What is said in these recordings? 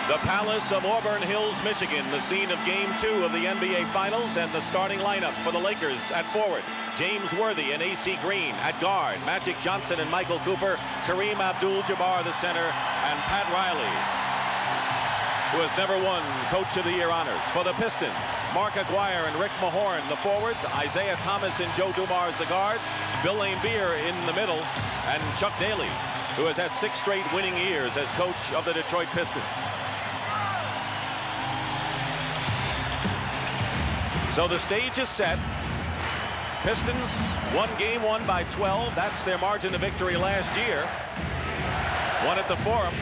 The Palace of Auburn Hills, Michigan, the scene of Game 2 of the NBA Finals, and the starting lineup for the Lakers at forward. James Worthy and A.C. Green at guard. Magic Johnson and Michael Cooper. Kareem Abdul-Jabbar, the center, and Pat Riley, who has never won Coach of the Year honors. For the Pistons, Mark Aguirre and Rick Mahorn, the forwards. Isaiah Thomas and Joe Dumars, the guards. Bill Laimbeer in the middle, and Chuck Daly, who has had 6 straight winning years as coach of the Detroit Pistons. So the stage is set. Pistons won Game 1 by 12. That's their margin of victory last year. Won at the Forum.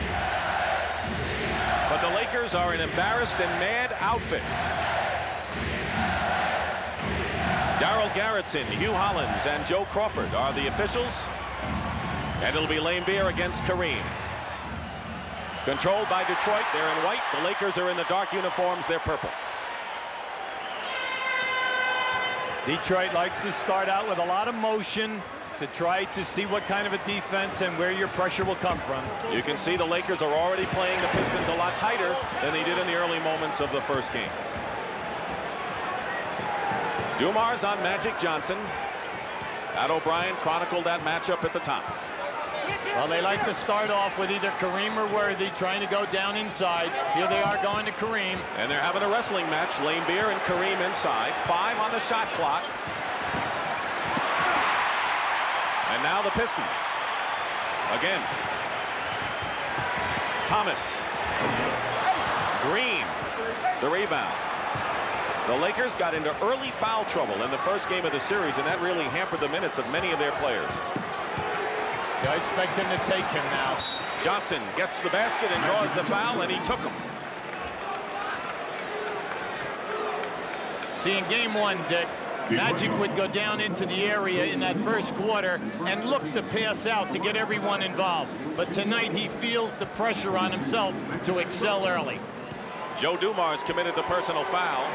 But the Lakers are an embarrassed and mad outfit. Darryl Garretson, Hugh Hollins, and Joe Crawford are the officials. And it'll be Laimbeer against Kareem. Controlled by Detroit. They're in white. The Lakers are in the dark uniforms. They're purple. Detroit likes to start out with a lot of motion to try to see what kind of a defense and where your pressure will come from. You can see the Lakers are already playing the Pistons a lot tighter than they did in the early moments of the first game. Dumars on Magic Johnson. Pat O'Brien chronicled that matchup at the top. Well, they like to start off with either Kareem or Worthy trying to go down inside. Here they are going to Kareem. And they're having a wrestling match. Laimbeer and Kareem inside. 5 on the shot clock. And now the Pistons. Again. Thomas. Green. The rebound. The Lakers got into early foul trouble in the first game of the series, and that really hampered the minutes of many of their players. So I expect him to take him now. Johnson gets the basket and draws the foul, and he took him. See, in Game 1, Dick, Magic would go down into the area in that first quarter and look to pass out to get everyone involved. But tonight he feels the pressure on himself to excel early. Joe Dumars committed the personal foul.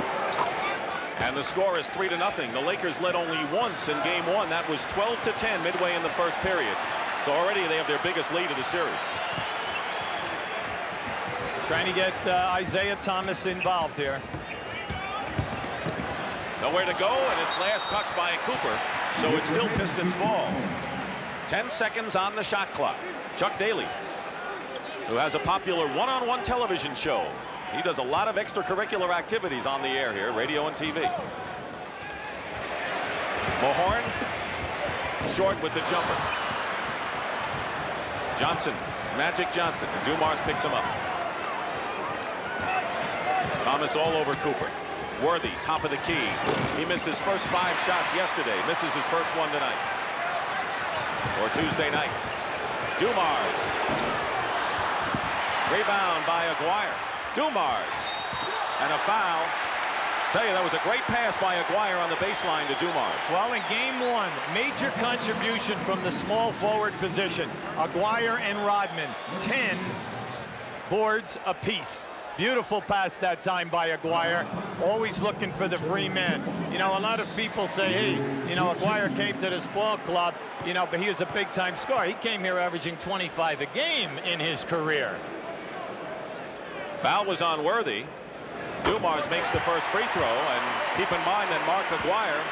And the score is 3-0. The Lakers led only once in Game 1. That was 12-10 midway in the first period. So already they have their biggest lead of the series. Trying to get Isaiah Thomas involved here. Nowhere to go, and it's last touched by Cooper. So it's still Pistons ball. 10 seconds on the shot clock. Chuck Daly, who has a popular one-on-one television show. He does a lot of extracurricular activities on the air here, radio and TV. Mahorn, short with the jumper. Johnson, Magic Johnson, and Dumars picks him up. Thomas all over Cooper. Worthy, top of the key. He missed his first 5 shots yesterday. Misses his first one tonight. Or Tuesday night. Dumars. Rebound by Aguirre. Dumars. And a foul. Tell you, that was a great pass by Aguirre on the baseline to Dumars. Well, in Game 1, major contribution from the small forward position. Aguirre and Rodman, 10 boards apiece. Beautiful pass that time by Aguirre, always looking for the free man. You know, a lot of people say, hey, you know, Aguirre came to this ball club, you know, but he was a big-time scorer. He came here averaging 25 a game in his career. Foul was on Worthy. Dumars makes the first free throw, and keep in mind that Mark Aguirre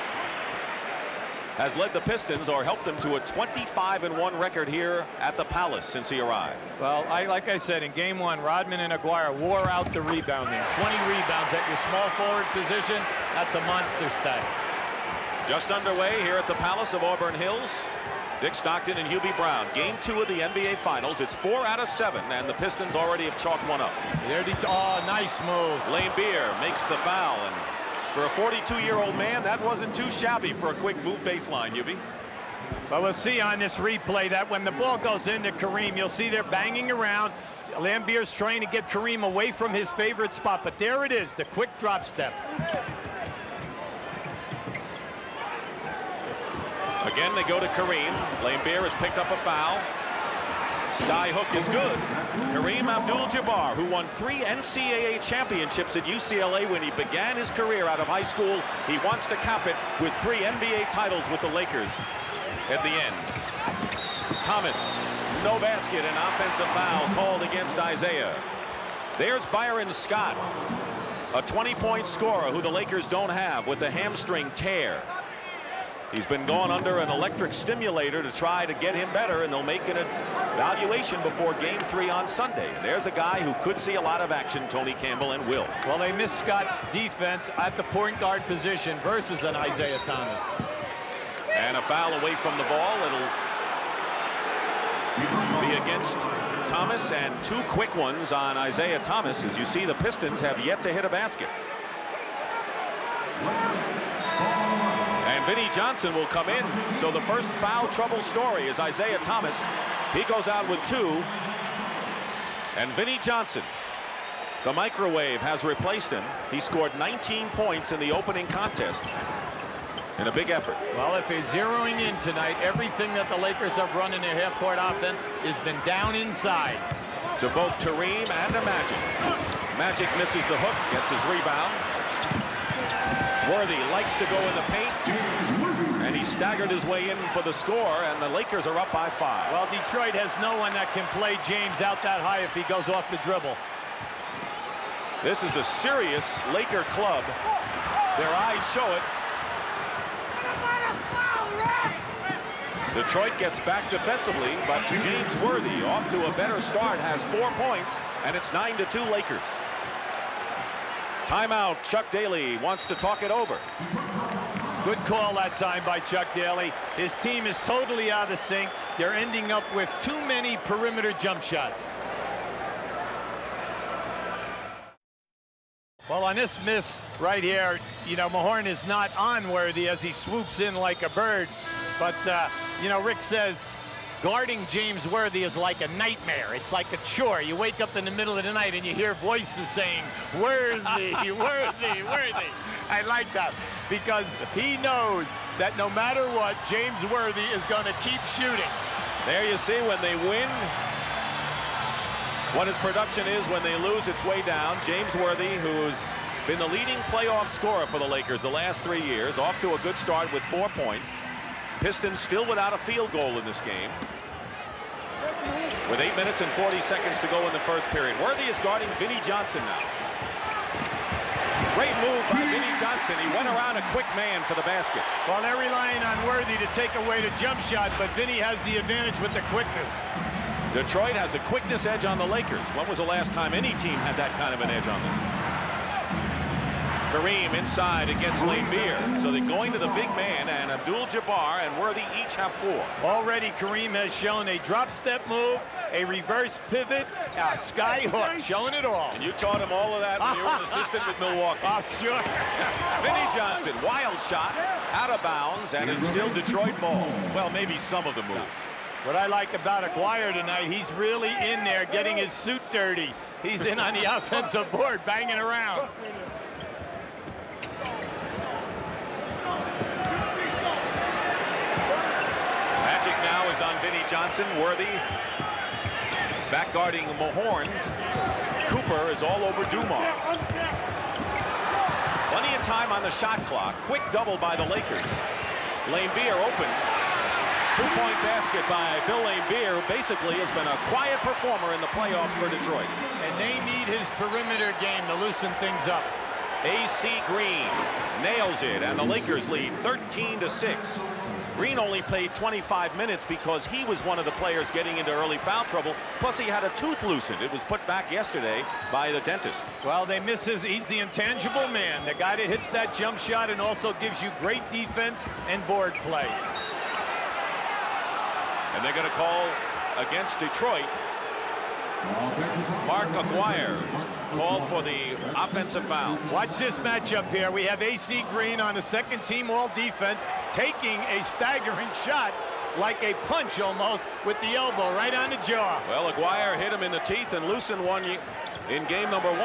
has led the Pistons or helped them to a 25-1 record here at the Palace since he arrived. Well, like I said, in Game 1, Rodman and Aguirre wore out the rebounding. 20 rebounds at your small forward position. That's a monster stat. Just underway here at the Palace of Auburn Hills. Dick Stockton and Hubie Brown. Game 2 of the NBA Finals. It's 4 out of 7, and the Pistons already have chalked one up. Oh, nice move. Laimbeer makes the foul, and for a 42-year-old man, that wasn't too shabby for a quick move baseline, Hubie. Well, we'll see on this replay that when the ball goes into Kareem, you'll see they're banging around. Laimbeer's trying to get Kareem away from his favorite spot, but there it is, the quick drop step. Again, they go to Kareem. Laimbeer has picked up a foul. Sky hook is good. Kareem Abdul-Jabbar, who won 3 NCAA championships at UCLA when he began his career out of high school. He wants to cap it with 3 NBA titles with the Lakers at the end. Thomas, no basket, an offensive foul called against Isaiah. There's Byron Scott, a 20-point scorer who the Lakers don't have with the hamstring tear. He's been going under an electric stimulator to try to get him better, and they'll make an evaluation before Game 3 on Sunday. And there's a guy who could see a lot of action, Tony Campbell, and will. Well, they missed Scott's defense at the point guard position versus an Isaiah Thomas. And a foul away from the ball. It'll be against Thomas, and 2 quick ones on Isaiah Thomas. As you see, the Pistons have yet to hit a basket. And Vinnie Johnson will come in. So the first foul trouble story is Isaiah Thomas. He goes out with 2. And Vinnie Johnson, the microwave, has replaced him. He scored 19 points in the opening contest in a big effort. Well, if he's zeroing in tonight, everything that the Lakers have run in their half-court offense has been down inside to both Kareem and to Magic. Magic misses the hook, gets his rebound. Worthy likes to go in the paint, and he staggered his way in for the score, and the Lakers are up by 5. Well, Detroit has no one that can play James out that high if he goes off the dribble. This is a serious Laker club. Their eyes show it. Detroit gets back defensively, but James Worthy, off to a better start, has 4 points, and it's 9-2 Lakers. Timeout. Chuck Daly wants to talk it over. Good call that time by Chuck Daly. His team is totally out of sync. They're ending up with too many perimeter jump shots. Well, on this miss right here, you know, Mahorn is not on Worthy as he swoops in like a bird. But, you know, Rick says guarding James Worthy is like a nightmare. It's like a chore. You wake up in the middle of the night and you hear voices saying, Worthy, Worthy, Worthy. I like that because he knows that no matter what, James Worthy is going to keep shooting. There you see when they win, what his production is. When they lose, it's way down. James Worthy, who's been the leading playoff scorer for the Lakers the last 3 years, off to a good start with 4 points. Pistons still without a field goal in this game, with 8 minutes and 40 seconds to go in the first period. Worthy is guarding Vinnie Johnson now. Great move by Vinnie Johnson. He went around a quick man for the basket. Well, they're relying on Worthy to take away the jump shot, but Vinnie has the advantage with the quickness. Detroit has a quickness edge on the Lakers. When was the last time any team had that kind of an edge on them? Kareem inside against Laimbeer. So they're going to the big man, and Abdul-Jabbar and Worthy each have 4. Already Kareem has shown a drop step move, a reverse pivot, a sky hook, showing it all. And you taught him all of that when you were an assistant with Milwaukee. Oh, sure. Vinnie Johnson, wild shot, out of bounds, and it's still Detroit ball. Well, maybe some of the moves. What I like about Aguirre tonight, he's really in there getting his suit dirty. He's in on the offensive board, banging around. Magic now is on Vinnie Johnson. Worthy is back guarding Mahorn. Cooper is all over Dumars. Plenty of time on the shot clock. Quick double by the Lakers. Laimbeer open. 2-point basket by Bill Laimbeer, who basically has been a quiet performer in the playoffs for Detroit. And they need his perimeter game to loosen things up. A.C. Green nails it, and the Lakers lead 13-6. Green only played 25 minutes because he was one of the players getting into early foul trouble. Plus, he had a tooth loosened. It was put back yesterday by the dentist. Well, they miss he's the intangible man, the guy that hits that jump shot and also gives you great defense and board play. And they're going to call against Detroit. Mark Aguirre called for the offensive foul. Watch this matchup here. We have A.C. Green on the second team all defense, taking a staggering shot like a punch almost with the elbow right on the jaw. Well, Aguirre hit him in the teeth and loosened one in game number 1.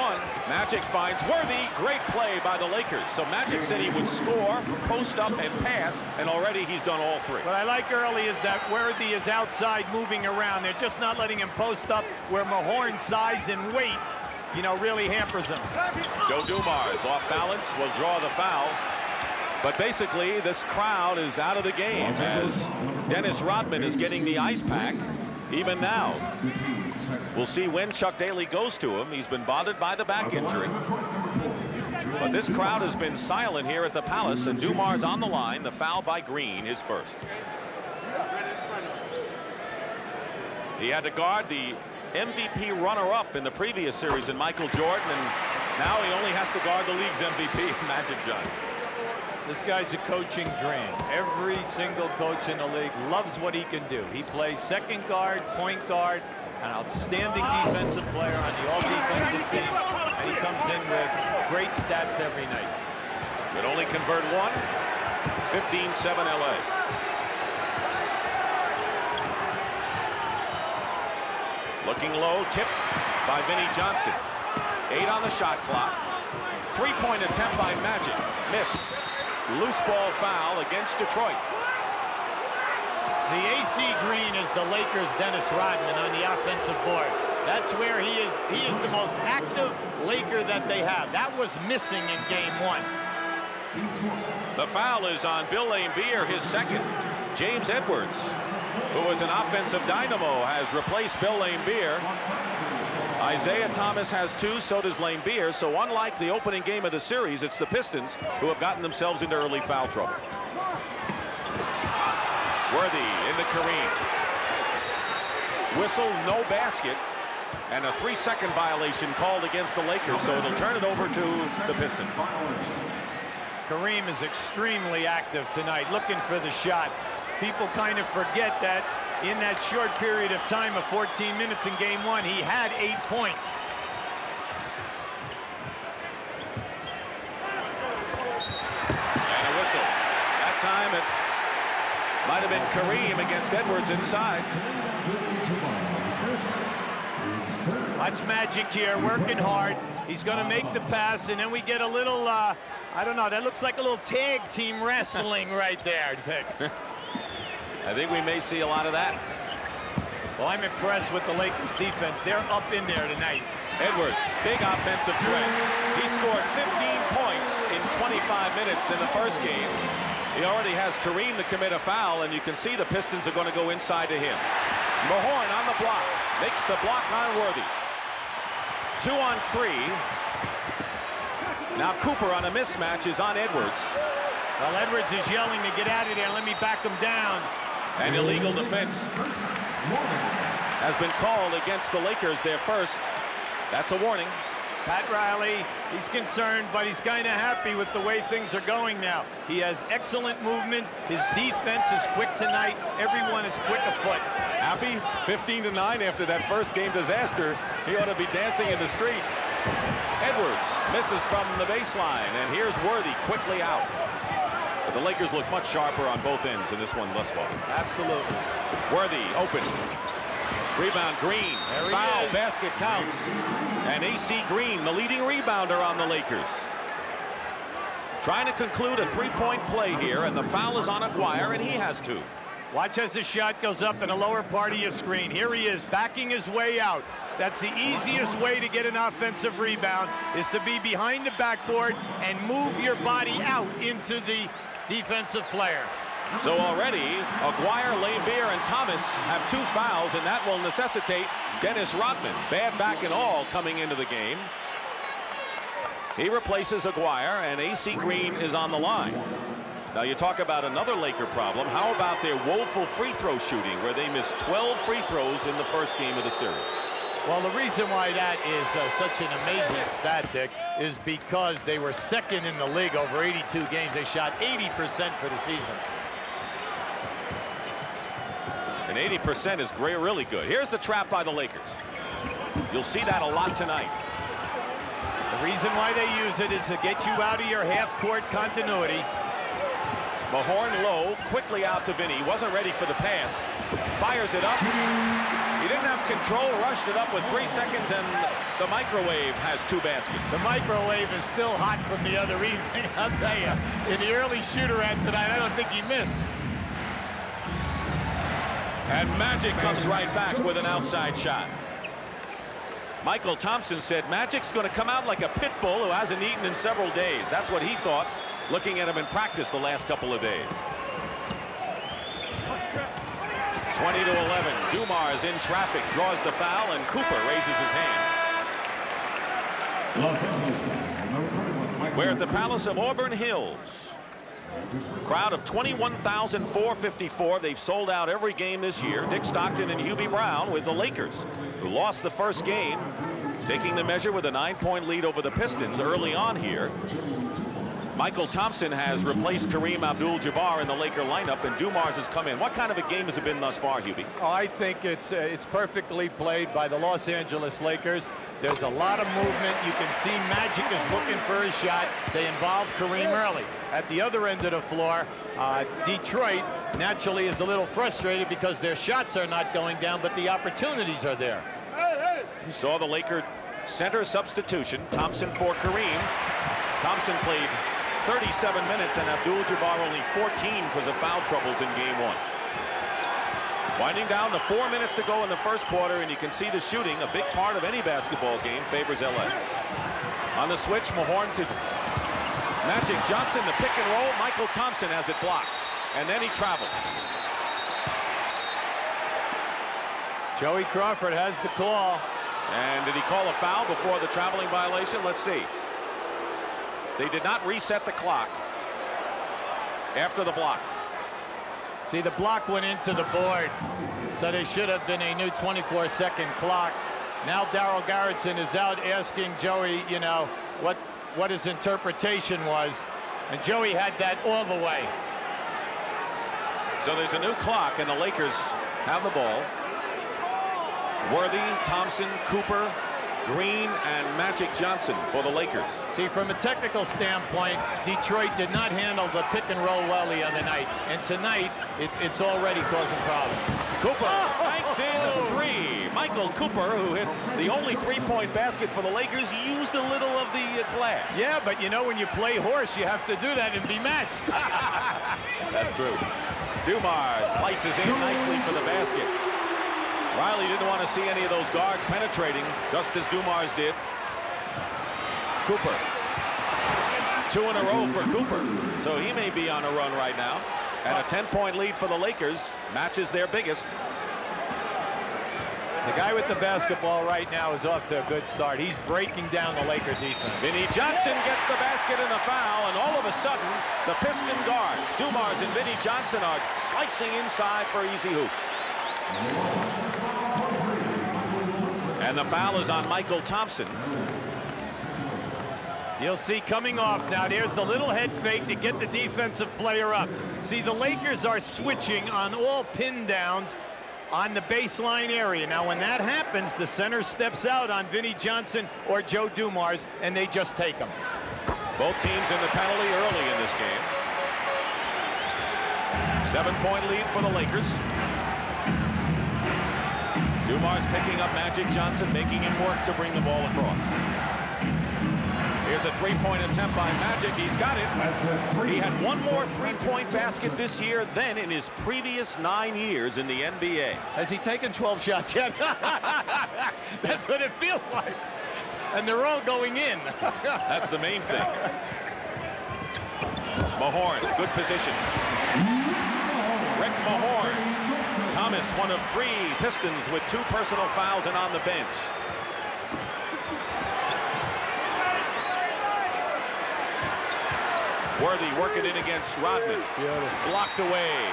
Magic finds Worthy. Great play by the Lakers. So Magic said he would score, post up, and pass, and already he's done all 3. What I like early is that Worthy is outside moving around. They're just not letting him post up where Mahorn's size and weight, you know, really hampers him. Joe Dumars off balance will draw the foul. But basically, this crowd is out of the game as Dennis Rodman is getting the ice pack. even now. We'll see when Chuck Daly goes to him. He's been bothered by the back injury. But this crowd has been silent here at the Palace, and Dumar's on the line. The foul by Green, his first. He had to guard the MVP runner-up in the previous series in Michael Jordan, and now he only has to guard the league's MVP, Magic Johnson. This guy's a coaching dream. Every single coach in the league loves what he can do. He plays second guard, point guard, an outstanding defensive player on the all-defensive team, and he comes in with great stats every night. Could only convert one. 15-7 LA. Looking low, tipped by Vinnie Johnson. 8 on the shot clock. Three-point attempt by Magic. Missed. Loose ball foul against Detroit. The AC Green is the Lakers' Dennis Rodman on the offensive board. That's where he is the most active Laker that they have. That was missing in game 1. The foul is on Bill Laimbeer, his second. James Edwards, who was an offensive dynamo, has replaced Bill Laimbeer. Isaiah Thomas has 2, so does Laimbeer. So unlike the opening game of the series, it's the Pistons who have gotten themselves into early foul trouble. Worthy into Kareem. Whistle, no basket, and a 3-second violation called against the Lakers, so it'll turn it over to the Pistons. Kareem is extremely active tonight, looking for the shot. People kind of forget that in that short period of time of 14 minutes in game 1, he had 8 points. And a whistle. That time it might have been Kareem against Edwards inside. Watch Magic here, working hard. He's going to make the pass, and then we get a little, I don't know, that looks like a little tag team wrestling right there, Vic. I think we may see a lot of that. Well, I'm impressed with the Lakers defense. They're up in there tonight. Edwards, big offensive threat. He scored 15 points in 25 minutes in the first game. He already has Kareem to commit a foul, and you can see the Pistons are going to go inside to him. Mahorn on the block, makes the block on Worthy. 2 on 3. Now Cooper on a mismatch is on Edwards. Well, Edwards is yelling to get out of there. Let me back him down. An illegal defense has been called against the Lakers, their first. That's a warning. Pat Riley, he's concerned, but he's kind of happy with the way things are going now. He has excellent movement. His defense is quick tonight. Everyone is quick afoot. Happy? 15-9 after that first game disaster. He ought to be dancing in the streets. Edwards misses from the baseline, and here's Worthy quickly out. But the Lakers look much sharper on both ends in this one thus far. Absolutely. Worthy open. Rebound, Green. Foul, basket counts. And AC Green, the leading rebounder on the Lakers. Trying to conclude a 3-point play here, and the foul is on Aguirre, and he has 2. Watch as the shot goes up in the lower part of your screen. Here he is, backing his way out. That's the easiest way to get an offensive rebound, is to be behind the backboard and move your body out into the defensive player. So already, Aguirre, Laimbeer, and Thomas have 2 fouls, and that will necessitate Dennis Rodman, bad back and all, coming into the game. He replaces Aguirre, and AC Green is on the line. Now you talk about another Laker problem. How about their woeful free throw shooting, where they missed 12 free throws in the first game of the series? Well, the reason why that is such an amazing stat, Dick, is because they were second in the league over 82 games. They shot 80% for the season. And 80% is really good. Here's the trap by the Lakers. You'll see that a lot tonight. The reason why they use it is to get you out of your half-court continuity. Mahorn low, quickly out to Vinny. Wasn't ready for the pass. Fires it up. He didn't have control, rushed it up with 3 seconds, and the microwave has 2 baskets. The microwave is still hot from the other evening, I'll tell you. In the early shooter-at tonight, I don't think he missed. And Magic comes right back with an outside shot. Michael Thompson said Magic's going to come out like a pit bull who hasn't eaten in several days. That's what he thought, looking at him in practice the last couple of days. 20-11. Dumars in traffic, draws the foul, and Cooper raises his hand. We're at the Palace of Auburn Hills. Crowd of 21,454. They've sold out every game this year. Dick Stockton and Hubie Brown with the Lakers, who lost the first game, taking the measure with a 9-point lead over the Pistons early on here. Michael Thompson has replaced Kareem Abdul-Jabbar in the Laker lineup, and Dumars has come in. What kind of a game has it been thus far, Hubie? Oh, I think it's perfectly played by the Los Angeles Lakers. There's a lot of movement. You can see Magic is looking for a shot. They involve Kareem early. At the other end of the floor, Detroit naturally is a little frustrated because their shots are not going down, but the opportunities are there. You saw the Laker center substitution. Thompson for Kareem. Thompson played 37 minutes and Abdul-Jabbar only 14 because of foul troubles in game 1. Winding down to 4 minutes to go in the first quarter, and you can see the shooting, a big part of any basketball game, favors LA. On the switch, Mahorn to Magic Johnson, the pick and roll. Michael Thompson has it blocked, and then he travels. Joey Crawford has the call. And did he call a foul before the traveling violation? Let's see. They did not reset the clock after the block. See, the block went into the board, so there should have been a new 24-second clock. Now Darryl Garretson is out asking Joey, you know, what his interpretation was, and Joey had that all the way. So there's a new clock, and the Lakers have the ball. Worthy, Thompson, Cooper, Green, and Magic Johnson for the Lakers. See, from a technical standpoint, Detroit did not handle the pick and roll well the other night, and tonight it's already causing problems. Cooper banks in 3. Michael Cooper, who hit the only 3-point basket for the Lakers, used a little of the glass. Yeah, but you know, when you play horse, you have to do that and be matched. That's true. Dumars slices in nicely for the basket. Riley didn't want to see any of those guards penetrating, just as Dumars did. Cooper. 2 in a row for Cooper, so he may be on a run right now. And a 10-point lead for the Lakers matches their biggest. The guy with the basketball right now is off to a good start. He's breaking down the Laker defense. Vinnie Johnson gets the basket and a foul, and all of a sudden, the Piston guards, Dumars and Vinnie Johnson, are slicing inside for easy hoops. And the foul is on Michael Thompson. You'll see coming off now, there's the little head fake to get the defensive player up. See, the Lakers are switching on all pin downs on the baseline area. Now, when that happens, the center steps out on Vinnie Johnson or Joe Dumars, and they just take him. Both teams in the penalty early in this game. 7-point lead for the Lakers. Dumars picking up Magic Johnson, making him work to bring the ball across. Here's a 3-point attempt by Magic. He's got it. He had one more 3-point basket this year than in his previous 9 years in the NBA. Has he taken 12 shots yet? That's what it feels like. And they're all going in. That's the main thing. Mahorn, good position. Rick Mahorn. Thomas, one of 3 Pistons with 2 personal fouls and on the bench. Worthy working in against Rodman. Beautiful. Blocked away.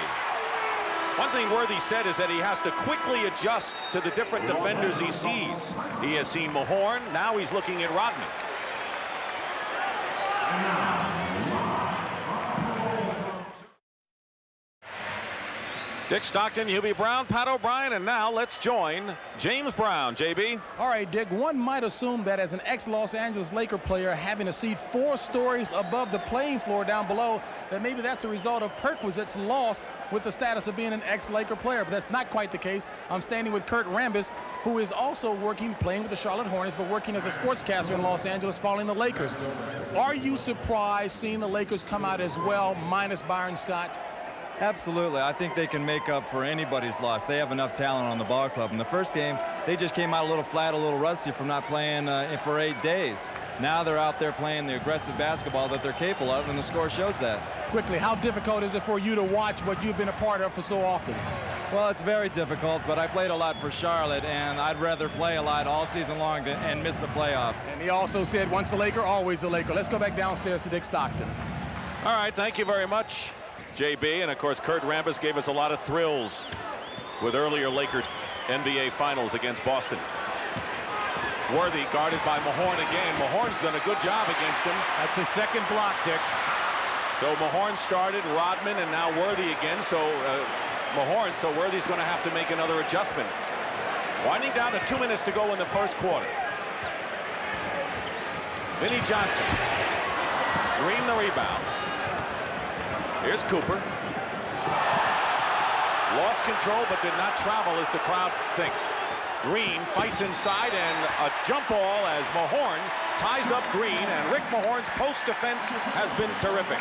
One thing Worthy said is that he has to quickly adjust to the different defenders he sees. He has seen Mahorn, now he's looking at Rodman. Dick Stockton, Hubie Brown, Pat O'Brien, and now let's join James Brown. JB? All right, Dick, one might assume that as an ex-Los Angeles Laker player having a seat 4 stories above the playing floor down below, that maybe that's a result of Perquisite's loss with the status of being an ex-Laker player, but that's not quite the case. I'm standing with Kurt Rambis, who is also playing with the Charlotte Hornets, but working as a sportscaster in Los Angeles following the Lakers. Are you surprised seeing the Lakers come out as well, minus Byron Scott? Absolutely. I think they can make up for anybody's loss. They have enough talent on the ball club. In the first game, they just came out a little flat, a little rusty from not playing for 8 days. Now they're out there playing the aggressive basketball that they're capable of, and the score shows that. Quickly, how difficult is it for you to watch what you've been a part of for so often? Well, it's very difficult, but I played a lot for Charlotte, and I'd rather play a lot all season long and miss the playoffs. And he also said, once a Laker, always a Laker. Let's go back downstairs to Dick Stockton. All right, thank you very much, JB. And of course, Kurt Rambis gave us a lot of thrills with earlier Laker NBA Finals against Boston. Worthy guarded by Mahorn again. Mahorn's done a good job against him. That's his second block, Dick. So Mahorn started, Rodman, and now Worthy again. So Mahorn, so Worthy's going to have to make another adjustment. Winding down to 2 minutes to go in the first quarter. Vinnie Johnson. Green the rebound. Here's Cooper. Lost control but did not travel as the crowd thinks. Green fights inside and a jump ball as Mahorn ties up Green, and Rick Mahorn's post defense has been terrific.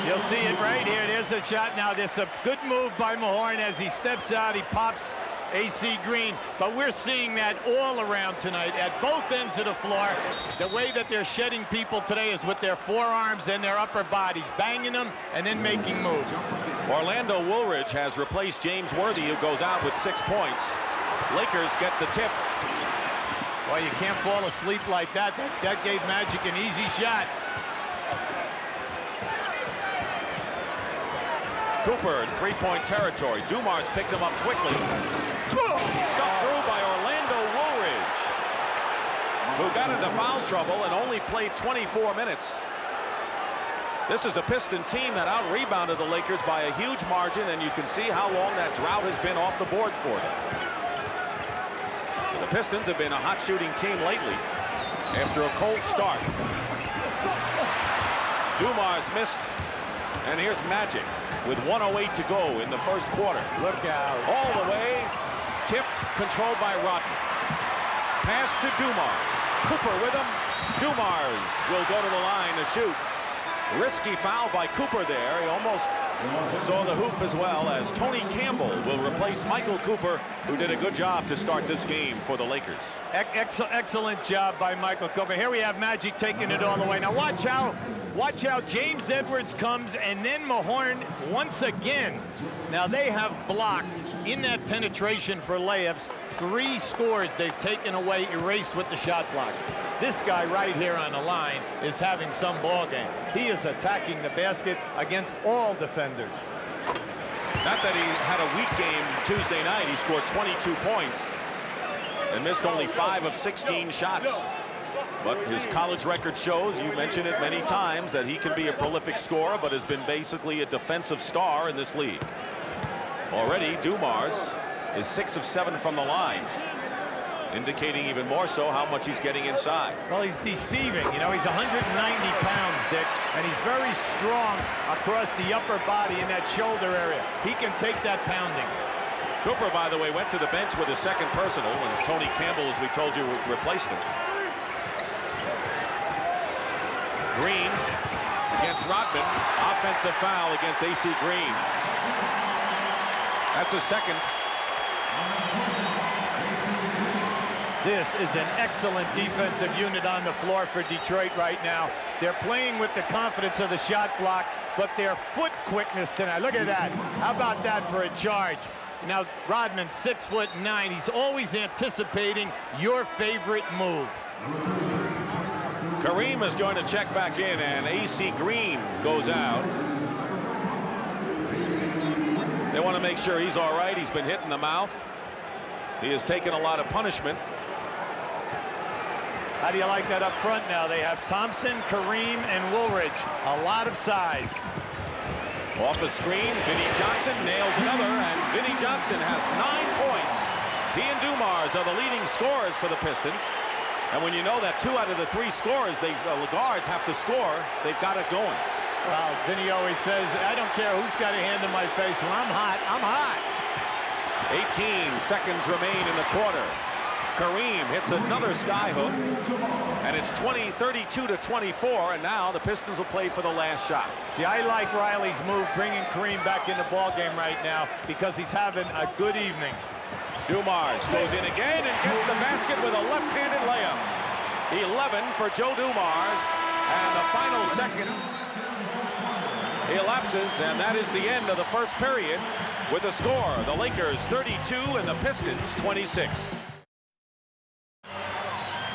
You'll see it right here. There's a shot now. There's a good move by Mahorn as he steps out. He pops AC Green, but we're seeing that all around tonight at both ends of the floor. The way that they're shedding people today is with their forearms and their upper bodies, banging them and then making moves. Orlando Woolridge has replaced James Worthy, who goes out with 6 points. Lakers get the tip. Well, you can't fall asleep like that. That gave Magic an easy shot. Cooper in three-point territory. Dumars picked him up quickly. Stuck through by Orlando Woolridge, who got into foul trouble and only played 24 minutes. This is a Piston team that out-rebounded the Lakers by a huge margin, and you can see how long that drought has been off the boards for them. The Pistons have been a hot shooting team lately after a cold start. Dumars missed, and here's Magic with 1:08 to go in the first quarter. Look out. All the way, tipped, controlled by Rodman. Pass to Dumars. Cooper with him. Dumars will go to the line to shoot. Risky foul by Cooper there. He almost saw the hoop as well, as Tony Campbell will replace Michael Cooper, who did a good job to start this game for the Lakers. Excellent job by Michael Cooper. Here we have Magic taking it all the way. Now watch how James Edwards comes, and then Mahorn once again. Now they have blocked in that penetration for layups 3 scores they've taken away, erased with the shot block. This guy right here on the line is having some ball game. He is attacking the basket against all defenders. Not that he had a weak game Tuesday night. He scored 22 points and missed only 5 of 16 shots. But his college record shows, you mentioned it many times, that he can be a prolific scorer, but has been basically a defensive star in this league. Already, Dumars is 6 of 7 from the line, indicating even more so how much he's getting inside. Well, he's deceiving. You know, he's 190 pounds, Dick, and he's very strong across the upper body in that shoulder area. He can take that pounding. Cooper, by the way, went to the bench with his second personal when Tony Campbell, as we told you, replaced him. Green against Rodman. Offensive foul against AC Green. That's a second. This is an excellent defensive unit on the floor for Detroit right now. They're playing with the confidence of the shot block, but their foot quickness tonight. Look at that. How about that for a charge? Now, Rodman, 6'9". He's always anticipating your favorite move. Kareem is going to check back in, and AC Green goes out. They want to make sure he's all right. He's been hit in the mouth. He has taken a lot of punishment. How do you like that up front now? They have Thompson, Kareem, and Woolridge. A lot of size. Off the screen, Vinnie Johnson nails another, and Vinnie Johnson has 9 points. He and Dumars are the leading scorers for the Pistons. And when you know that 2 out of the 3 scorers, the guards have to score, they've got it going. Well, Vinnie always says, I don't care who's got a hand in my face. When I'm hot, I'm hot. 18 seconds remain in the quarter. Kareem hits another skyhook, and it's 32 to 24, and now the Pistons will play for the last shot. See, I like Riley's move, bringing Kareem back in the ball game right now, because he's having a good evening. Dumars goes in again and gets the basket with a left-handed layup. 11 for Joe Dumars, and the final second elapses, and that is the end of the first period. with the score. The Lakers 32 and the Pistons 26.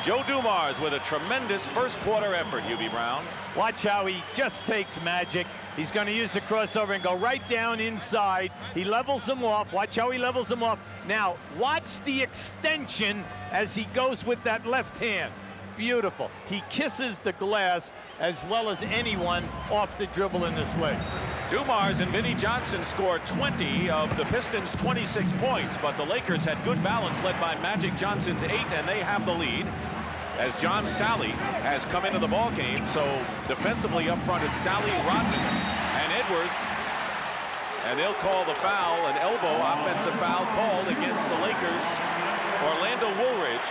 Joe Dumars with a tremendous first quarter effort, Hubie Brown. Watch how he just takes magic. He's going to use the crossover and go right down inside. He levels them off. Watch how he levels them off. Now, watch the extension as he goes with that left hand. Beautiful. He kisses the glass as well as anyone off the dribble in this league. Dumars and Vinnie Johnson scored 20 of the Pistons' 26 points, but the Lakers had good balance led by Magic Johnson's 8, and they have the lead. As John Sally has come into the ball game, so defensively up front it's Sally, Rodman, and Edwards. And they'll call the foul, an elbow offensive foul called against the Lakers. Orlando Woolridge.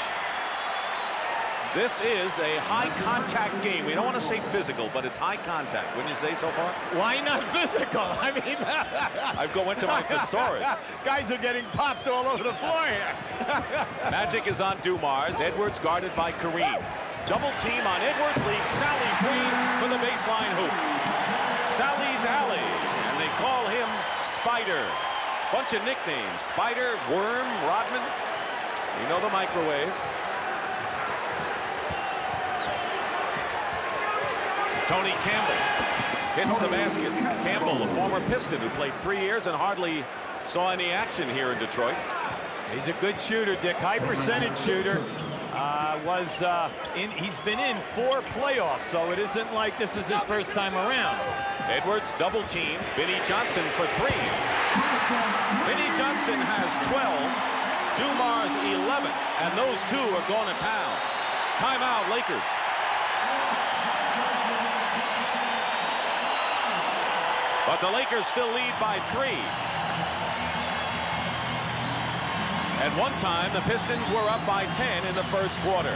This is a high-contact game. We don't want to say physical, but it's high contact. Wouldn't you say so far? Why not physical? I mean, I go into my thesaurus. Guys are getting popped all over the floor here. Magic is on Dumars. Edwards guarded by Kareem. Double team on Edwards, leaves Sally free for the baseline hoop. Sally's alley, and they call him Spider. Bunch of nicknames: Spider, Worm, Rodman. You know the microwave. Tony Campbell hits the basket. Campbell, a former Piston who played 3 years and hardly saw any action here in Detroit. He's a good shooter, Dick. High percentage shooter. He's been in 4 playoffs, so it isn't like this is his first time around. Edwards double team. Vinnie Johnson for 3. Vinnie Johnson has 12. Dumars 11, and those 2 are going to town. Timeout, Lakers. But the Lakers still lead by 3. At one time, the Pistons were up by 10 in the first quarter.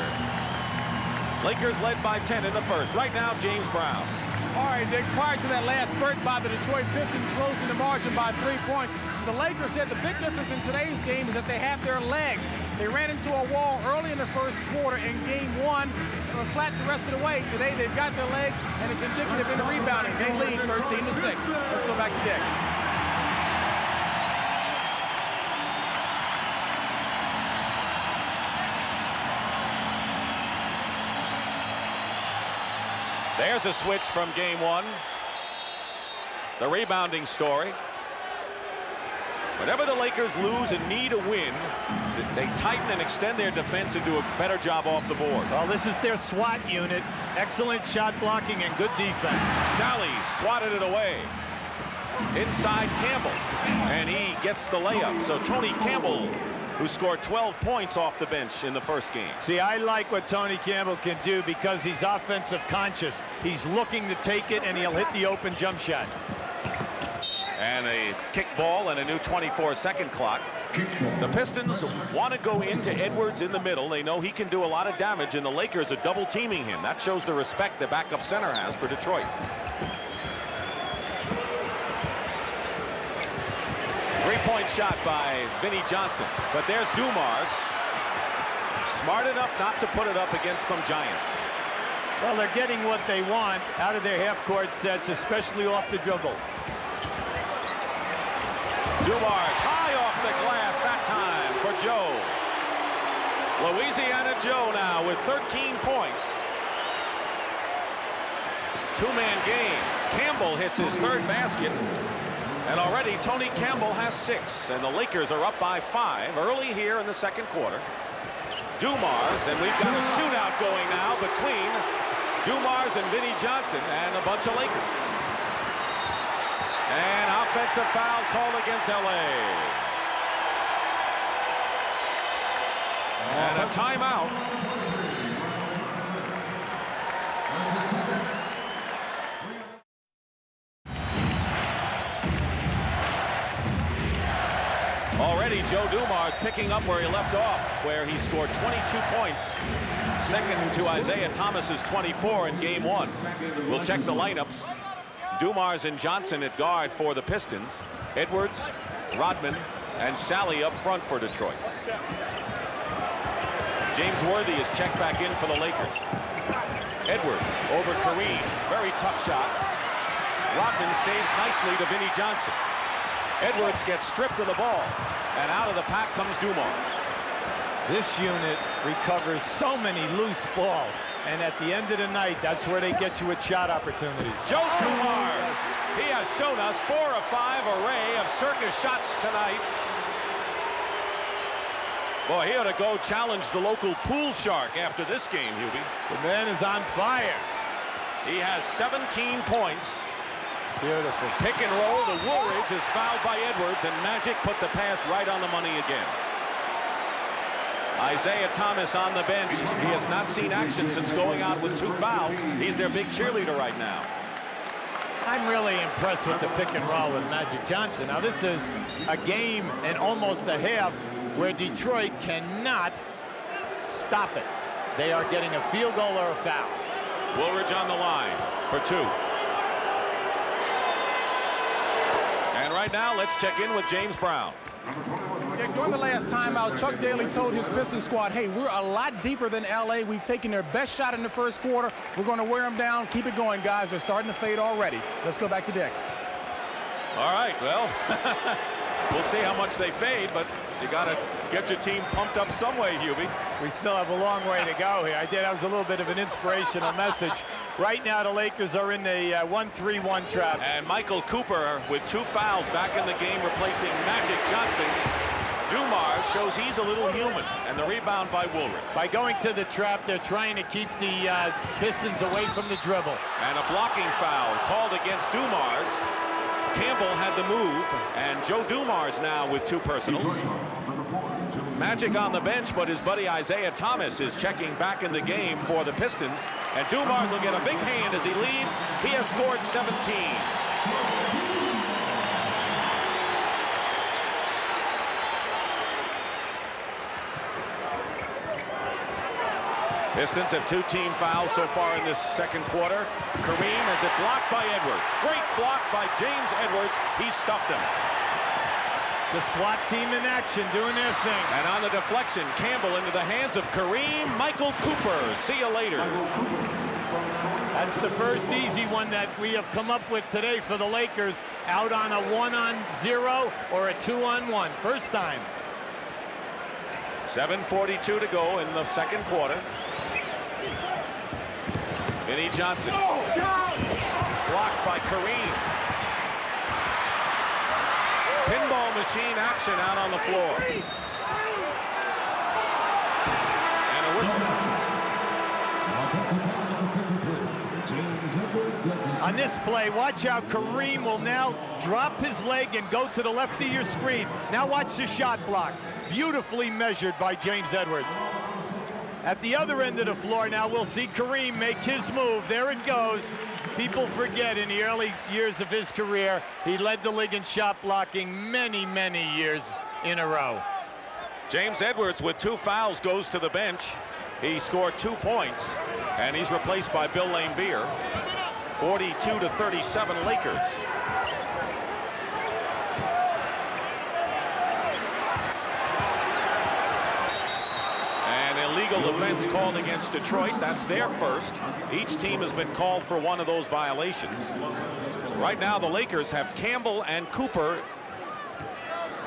Lakers led by 10 in the first. Right now, James Brown. All right, Dick, prior to that last spurt by the Detroit Pistons closing the margin by 3 points, the Lakers said the big difference in today's game is that they have their legs. They ran into a wall early in the first quarter in game 1 and were flat the rest of the way. Today, they've got their legs, and it's indicative in the rebounding. They lead 13-6. Let's go back to Dick. There's a switch from game 1. The rebounding story. Whenever the Lakers lose and need a win, they tighten and extend their defense and do a better job off the board. Well, this is their SWAT unit. Excellent shot blocking and good defense. Sally swatted it away. Inside Campbell, and he gets the layup. So Tony Campbell, who scored 12 points off the bench in the first game. See, I like what Tony Campbell can do because he's offensive conscious. He's looking to take it, and he'll hit the open jump shot. And a kick ball and a new 24-second clock. The Pistons want to go into Edwards in the middle. They know he can do a lot of damage, and the Lakers are double teaming him. That shows the respect the backup center has for Detroit. Three-point shot by Vinnie Johnson. But there's Dumars. Smart enough not to put it up against some giants. Well, they're getting what they want out of their half-court sets, especially off the dribble. Dumars high off the glass that time for Joe. Louisiana Joe now with 13 points. Two-man game. Campbell hits his 3rd basket. And already Tony Campbell has 6. And the Lakers are up by 5 early here in the second quarter. Dumars, and we've got a shootout going now between Dumars and Vinnie Johnson and a bunch of Lakers. And offensive foul called against LA. And a timeout. Already Joe Dumars picking up where he left off, where he scored 22 points, second to Isaiah Thomas's 24 in game 1. We'll check the lineups. Dumars and Johnson at guard for the Pistons. Edwards, Rodman, and Sally up front for Detroit. James Worthy is checked back in for the Lakers. Edwards over Kareem. Very tough shot. Rodman saves nicely to Vinnie Johnson. Edwards gets stripped of the ball, and out of the pack comes Dumars. This unit recovers so many loose balls, and at the end of the night, that's where they get you with shot opportunities. Joe Dumars, he has shown us 4 of 5 array of circus shots tonight. Boy, he ought to go challenge the local pool shark after this game, Hubie. The man is on fire. He has 17 points. Beautiful. Pick and roll to Woolridge is fouled by Edwards, and Magic put the pass right on the money again. Isaiah Thomas on the bench. He has not seen action since going out with 2 fouls. He's their big cheerleader right now. I'm really impressed with the pick and roll with Magic Johnson. Now this is a game and almost a half where Detroit cannot stop it. They are getting a field goal or a foul. Woolridge on the line for 2. And right now, let's check in with James Brown. Yeah, during the last timeout, Chuck Daly told his Pistons squad, hey, we're a lot deeper than LA. We've taken their best shot in the first quarter. We're going to wear them down. Keep it going, guys. They're starting to fade already. Let's go back to deck. All right, well, we'll see how much they fade, but you got to get your team pumped up some way, Hubie. We still have a long way to go here. That was a little bit of an inspirational message. Right now, the Lakers are in a 1-3-1 trap. And Michael Cooper with 2 fouls back in the game, replacing Magic Johnson. Dumars shows he's a little human, and the rebound by Woolridge. By going to the trap, they're trying to keep the Pistons away from the dribble. And a blocking foul called against Dumars. Campbell had the move, and Joe Dumars now with 2 personals. Magic on the bench, but his buddy Isaiah Thomas is checking back in the game for the Pistons. And Dumars will get a big hand as he leaves. He has scored 17. Pistons have 2 team fouls so far in this second quarter. Kareem has it blocked by Edwards. Great block by James Edwards. He stuffed him. It's a SWAT team in action doing their thing. And on the deflection, Campbell into the hands of Kareem. Michael Cooper. See you later. That's the first easy one that we have come up with today for the Lakers. Out on a 1-on-0 or a 2-on-1. First time. 7:42 to go in the second quarter. Vinnie Johnson. Blocked by Kareem. Pinball machine action out on the floor. And a whistle. On this play, watch out. Kareem will now drop his leg and go to the left of your screen. Now watch the shot block. Beautifully measured by James Edwards. At the other end of the floor now, we'll see Kareem make his move. There it goes. People forget in the early years of his career, he led the league in shot blocking many, many years in a row. James Edwards with 2 fouls goes to the bench. He scored 2 points, and he's replaced by Bill Laimbeer. 42-37 Lakers. Illegal offense called against Detroit. That's their first. Each team has been called for one of those violations. So right now the Lakers have Campbell and Cooper,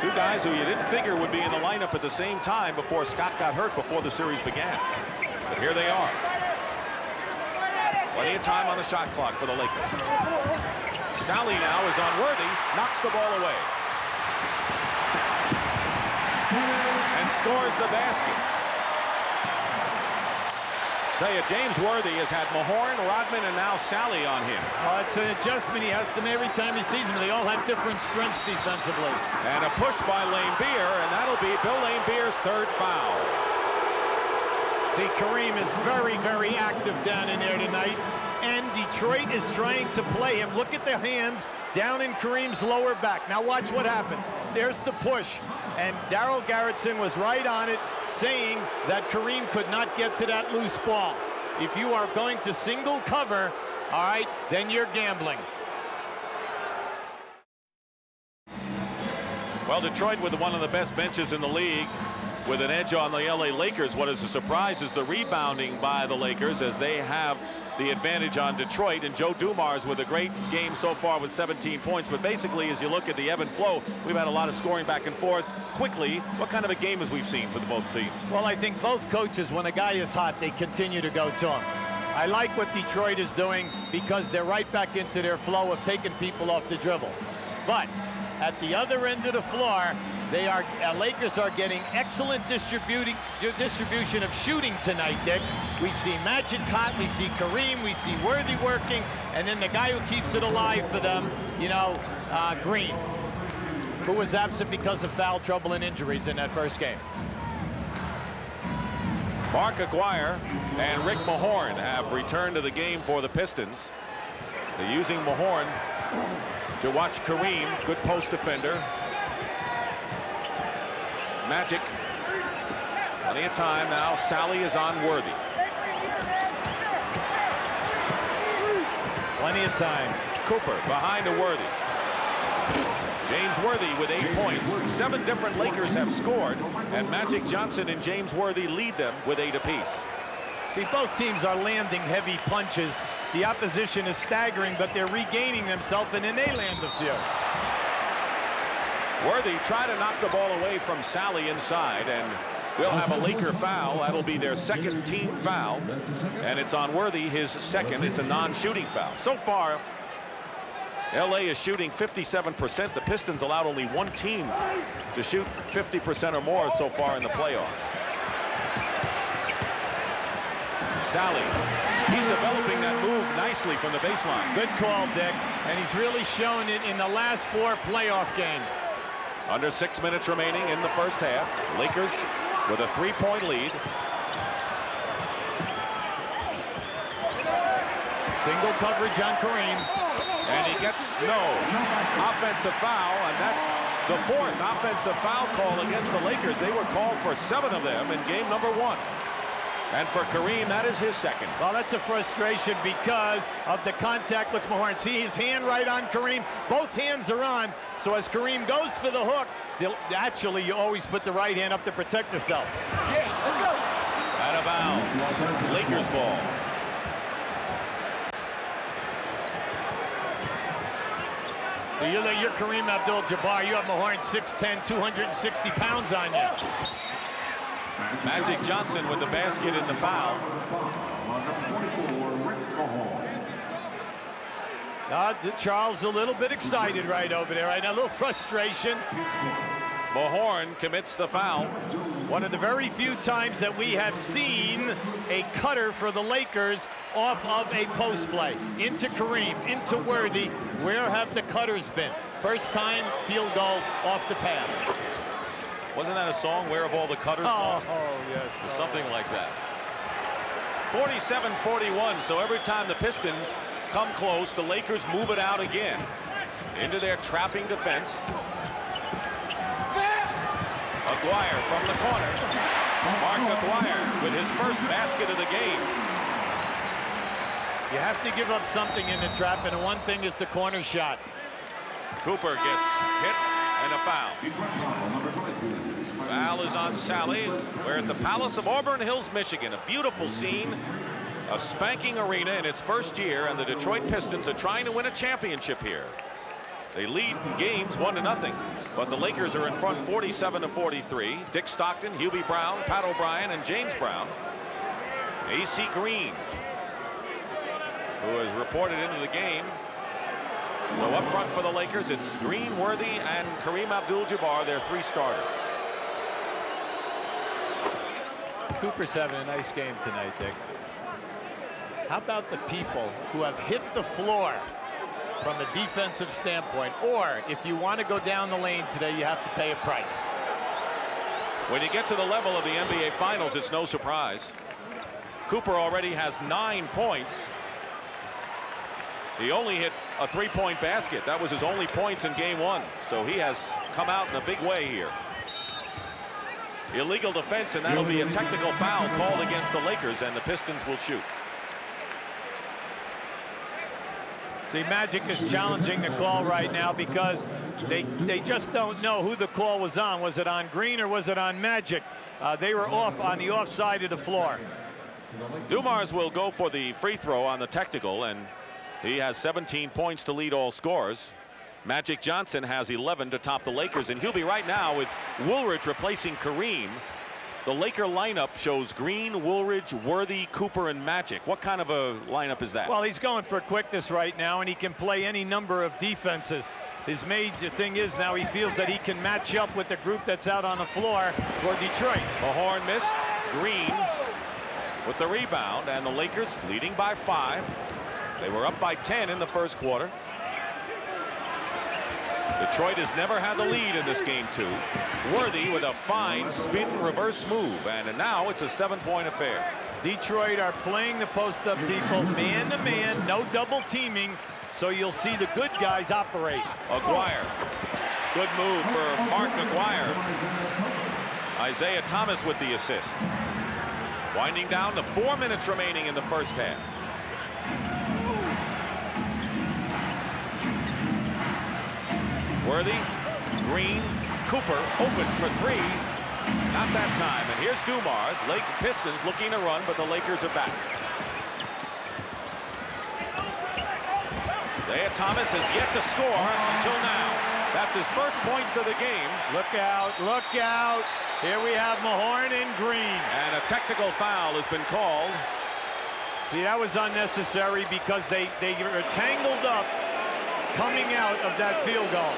2 guys who you didn't figure would be in the lineup at the same time before Scott got hurt before the series began. But here they are. Plenty of time on the shot clock for the Lakers. Sally now is on Worthy, knocks the ball away. And scores the basket. Tell you, James Worthy has had Mahorn, Rodman, and now Sally on him. Oh, it's an adjustment. He has them every time he sees them. They all have different strengths defensively. And a push by Laimbeer, and that'll be Bill Laimbeer's 3rd foul. See, Kareem is very, very active down in there tonight. And Detroit is trying to play him. Look at the hands down in Kareem's lower back. Now watch what happens. There's the push. And Darryl Garrettson was right on it, saying that Kareem could not get to that loose ball. If you are going to single cover, all right, then you're gambling. Well, Detroit with one of the best benches in the league. with an edge on the LA Lakers. What is a surprise is the rebounding by the Lakers, as they have the advantage on Detroit, and Joe Dumars with a great game so far with 17 points. But basically, as you look at the ebb and flow, we've had a lot of scoring back and forth quickly. What kind of a game as we've seen for the both teams? Well, I think both coaches, when a guy is hot, they continue to go to him. I like what Detroit is doing because they're right back into their flow of taking people off the dribble. But at the other end of the floor, Lakers are getting excellent distribution of shooting tonight, Dick. We see Magic hot, we see Kareem, we see Worthy working, and then the guy who keeps it alive for them, Green, who was absent because of foul trouble and injuries in that first game. Mark Aguirre and Rick Mahorn have returned to the game for the Pistons. They're using Mahorn to watch Kareem, good post defender. Magic, plenty of time now. Sally is on Worthy. Plenty of time. Cooper behind to Worthy. James Worthy with 8 points. 7 different Lakers have scored, and Magic Johnson and James Worthy lead them with 8 apiece. See, both teams are landing heavy punches. The opposition is staggering, but they're regaining themselves, and then they land a few. Worthy tried to knock the ball away from Sally inside, and we'll have a Laker foul. That'll be their second team foul, and it's on Worthy, his second. It's a non-shooting foul. So far, LA is shooting 57%. The Pistons allowed only one team to shoot 50% or more so far in the playoffs. Sally, he's developing that move nicely from the baseline. Good call, Dick, and he's really shown it in the last 4 playoff games. Under 6 minutes remaining in the first half. Lakers with a 3-point lead. Single coverage on Kareem. And he gets no offensive foul, and that's the 4th offensive foul call against the Lakers. They were called for 7 of them in game number 1. And for Kareem, that is his second. Well, that's a frustration because of the contact with Mahorn. See his hand right on Kareem. Both hands are on. So as Kareem goes for the hook, actually, you always put the right hand up to protect yourself. Yeah, let's go. Out of bounds. Lakers ball. So you're Kareem Abdul-Jabbar. You have Mahorn 6'10", 260 pounds on you. Magic Johnson with the basket in the foul. Charles a little bit excited right over there. Right now, a little frustration. Mahorn commits the foul. One of the very few times that we have seen a cutter for the Lakers off of a post play. Into Kareem, into Worthy. Where have the cutters been? First time field goal off the pass. Wasn't that a song, Where Have All the Cutters Gone? Oh, yes. Or something like that. 47-41, so every time the Pistons come close, the Lakers move it out again into their trapping defense. Aguirre from the corner. Mark Aguirre with his first basket of the game. You have to give up something in the trap, and the one thing is the corner shot. Cooper gets hit and a foul. Foul is on Sally. We're at the Palace of Auburn Hills, Michigan. A beautiful scene, a spanking arena in its first year, and the Detroit Pistons are trying to win a championship here. They lead in games 1-0, but the Lakers are in front 47-43. Dick Stockton, Hubie Brown, Pat O'Brien, and James Brown. A.C. Green, who is reported into the game. So up front for the Lakers, it's Green, Worthy, and Kareem Abdul-Jabbar, their 3 starters. Cooper's having a nice game tonight, Dick. How about the people who have hit the floor from a defensive standpoint, or if you want to go down the lane today, you have to pay a price. When you get to the level of the NBA Finals, it's no surprise. Cooper already has 9 points. He only hit a 3-point basket. That was his only points in game 1. So he has come out in a big way here. Illegal defense, and that'll be a technical foul called against the Lakers, and the Pistons will shoot. See, Magic is challenging the call right now because they just don't know who the call was on. Was it on Green or was it on Magic? They were off on the offside of the floor. Dumars will go for the free throw on the technical, and he has 17 points to lead all scorers. Magic Johnson has 11 to top the Lakers, and he'll be right now with Woolridge replacing Kareem. The Laker lineup shows Green, Woolridge, Worthy, Cooper, and Magic. What kind of a lineup is that? Well, he's going for quickness right now, and he can play any number of defenses. His major thing is now he feels that he can match up with the group that's out on the floor for Detroit. Mahorn missed. Green with the rebound, and the Lakers leading by 5. They were up by 10 in the first quarter. Detroit has never had the lead in this game, too. Worthy with a fine spin reverse move, and now it's a 7-point affair. Detroit are playing the post-up people man to man, no double teaming, so you'll see the good guys operate. Aguirre. Good move for Mark Aguirre. Isaiah Thomas with the assist. Winding down to 4 minutes remaining in the first half. Worthy, Green, Cooper open for 3. Not that time. And here's Dumars. Lake Pistons looking to run, but the Lakers are back. Isaiah Thomas has yet to score until now. That's his first points of the game. Look out, look out. Here we have Mahorn and Green. And a technical foul has been called. See, that was unnecessary because they were tangled up coming out of that field goal.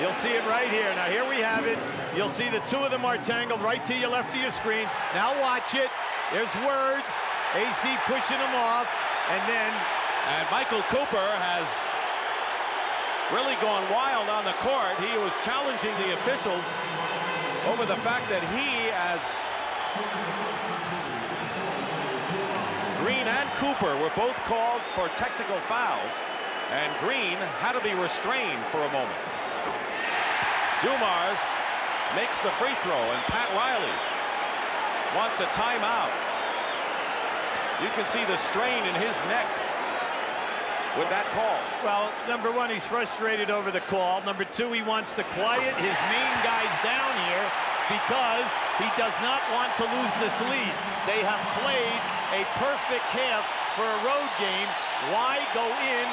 You'll see it right here. Now here we have it. You'll see the two of them are tangled right to your left of your screen. Now watch it. There's words. AC pushing them off. And Michael Cooper has really gone wild on the court. He was challenging the officials over the fact that he, as Green and Cooper, were both called for technical fouls, and Green had to be restrained for a moment. Dumars makes the free throw, and Pat Riley wants a timeout. You can see the strain in his neck with that call. well, number one, he's frustrated over the call. Number two, he wants to quiet his main guys down here because he does not want to lose this lead. They have played a perfect half for a road game. Why go in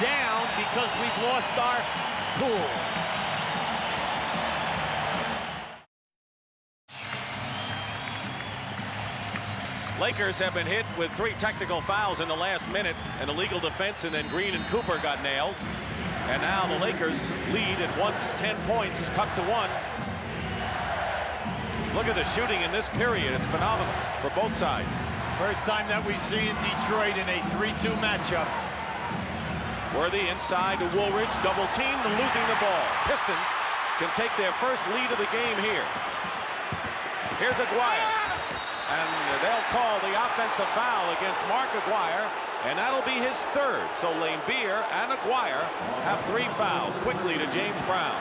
down because we've lost our cool? Lakers have been hit with 3 technical fouls in the last minute, an illegal defense, and then Green and Cooper got nailed. And now the Lakers lead at 10 points, cut to 1. Look at the shooting in this period. It's phenomenal for both sides. First time that we see in Detroit in a 3-2 matchup. Worthy inside to Woolridge, double teamed and losing the ball. Pistons can take their first lead of the game here. Here's Aguirre. And they'll call the offensive foul against Mark Aguirre, and that'll be his 3rd. So Laimbeer and Aguirre have 3 fouls. Quickly to James Brown.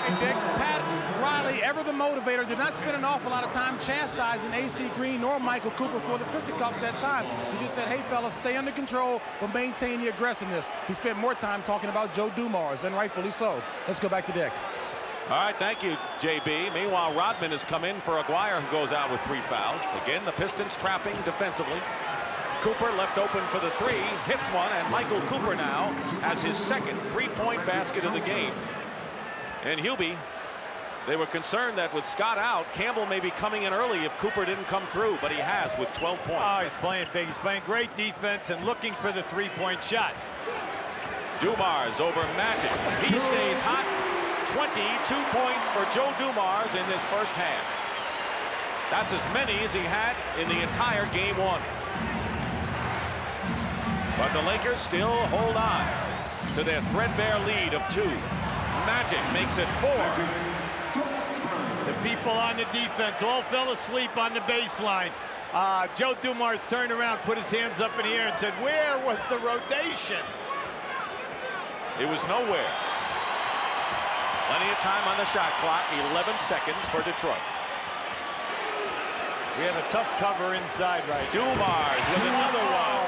Hey, Dick, Pat Riley, ever the motivator, did not spend an awful lot of time chastising AC Green nor Michael Cooper for the fisticuffs that time. He just said, hey, fellas, stay under control, but maintain the aggressiveness. He spent more time talking about Joe Dumars, and rightfully so. Let's go back to Dick. All right, thank you, JB. Meanwhile, Rodman has come in for Aguirre, who goes out with 3 fouls. Again, the Pistons trapping defensively. Cooper left open for the 3, hits one, and Michael Cooper now has his 2nd 3-point basket of the game. And Hubie, they were concerned that with Scott out, Campbell may be coming in early if Cooper didn't come through, but he has with 12 points. Oh, he's playing big. He's playing great defense and looking for the 3-point shot. Dumars over Magic. He stays hot. 22 points for Joe Dumars in this first half. That's as many as he had in the entire game 1. But the Lakers still hold on to their threadbare lead of 2. Magic makes it 4. The people on the defense all fell asleep on the baseline. Joe Dumars turned around, put his hands up in the air and said, where was the rotation? It was nowhere. Plenty of time on the shot clock, 11 seconds for Detroit. We have a tough cover inside right now. Dumars with another one.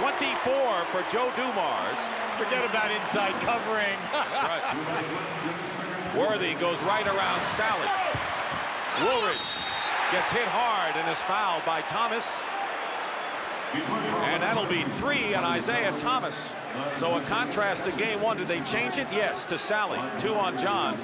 24 for Joe Dumars. Forget about inside covering. That's right. Worthy goes right around Sally. Woolridge gets hit hard and is fouled by Thomas. And that'll be 3 on Isaiah Thomas. So a contrast to game 1. Did they change it? Yes, to Sally. 2 on John.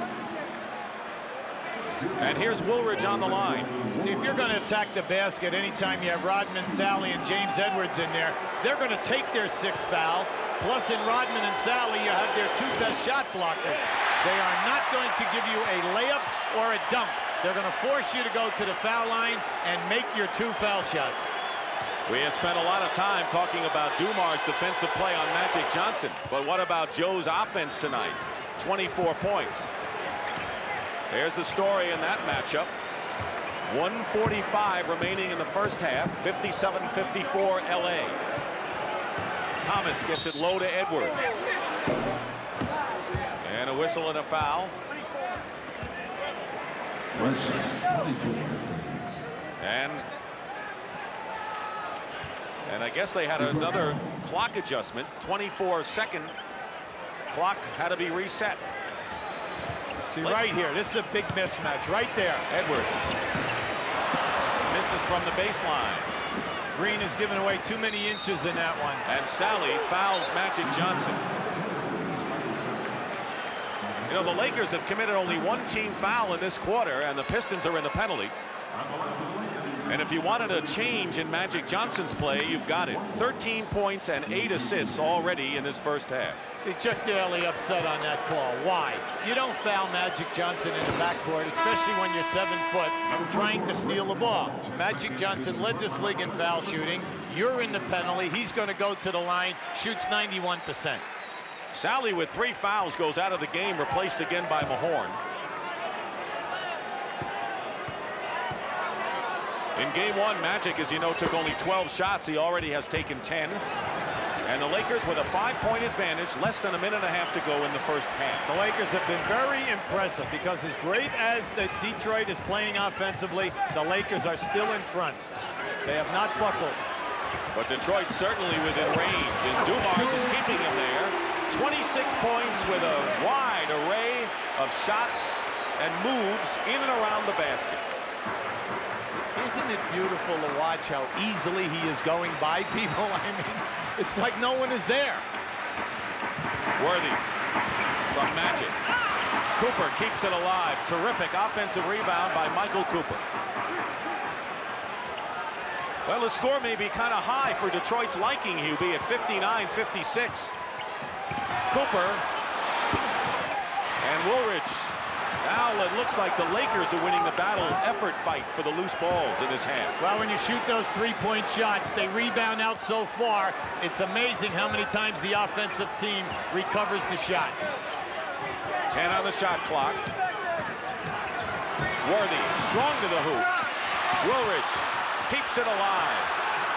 And here's Woolridge on the line. See, if you're going to attack the basket anytime you have Rodman, Sally, and James Edwards in there, they're going to take their 6 fouls. Plus, in Rodman and Sally, you have their 2 best shot blockers. They are not going to give you a layup or a dunk. They're going to force you to go to the foul line and make your 2 foul shots. We have spent a lot of time talking about Dumars' defensive play on Magic Johnson. But what about Joe's offense tonight? 24 points. There's the story in that matchup. 1:45 remaining in the first half. 57-54 LA. Thomas gets it low to Edwards. And a whistle and a foul. And I guess they had another clock adjustment. 24-second clock had to be reset. See, right here, this is a big mismatch right there. Edwards misses from the baseline. Green has given away too many inches in that one. And Sally fouls Magic Johnson. You know, the Lakers have committed only 1 team foul in this quarter, and the Pistons are in the penalty. And if you wanted a change in Magic Johnson's play, you've got it. 13 points and 8 assists already in this first half. See, Chuck Daly upset on that call. Why? You don't foul Magic Johnson in the backcourt, especially when you're 7 foot trying to steal the ball. Magic Johnson led this league in foul shooting. You're in the penalty. He's going to go to the line, shoots 91%. Sally with 3 fouls goes out of the game, replaced again by Mahorn. In game 1, Magic, as you know, took only 12 shots. He already has taken 10. And the Lakers with a 5-point advantage, less than a minute and a half to go in the first half. The Lakers have been very impressive because as great as the Detroit is playing offensively, the Lakers are still in front. They have not buckled. But Detroit certainly within range, and Dumars is keeping him there. 26 points with a wide array of shots and moves in and around the basket. Isn't it beautiful to watch how easily he is going by people? I mean, it's like no one is there. Worthy from Magic. Cooper keeps it alive. Terrific offensive rebound by Michael Cooper. Well, the score may be kind of high for Detroit's liking, Hubie, at 59-56. Cooper and Woolridge. Now it looks like the Lakers are winning the battle effort fight for the loose balls in this half. Well, when you shoot those 3-point shots, they rebound out so far. It's amazing how many times the offensive team recovers the shot. 10 on the shot clock. Worthy strong to the hoop. Woolridge keeps it alive.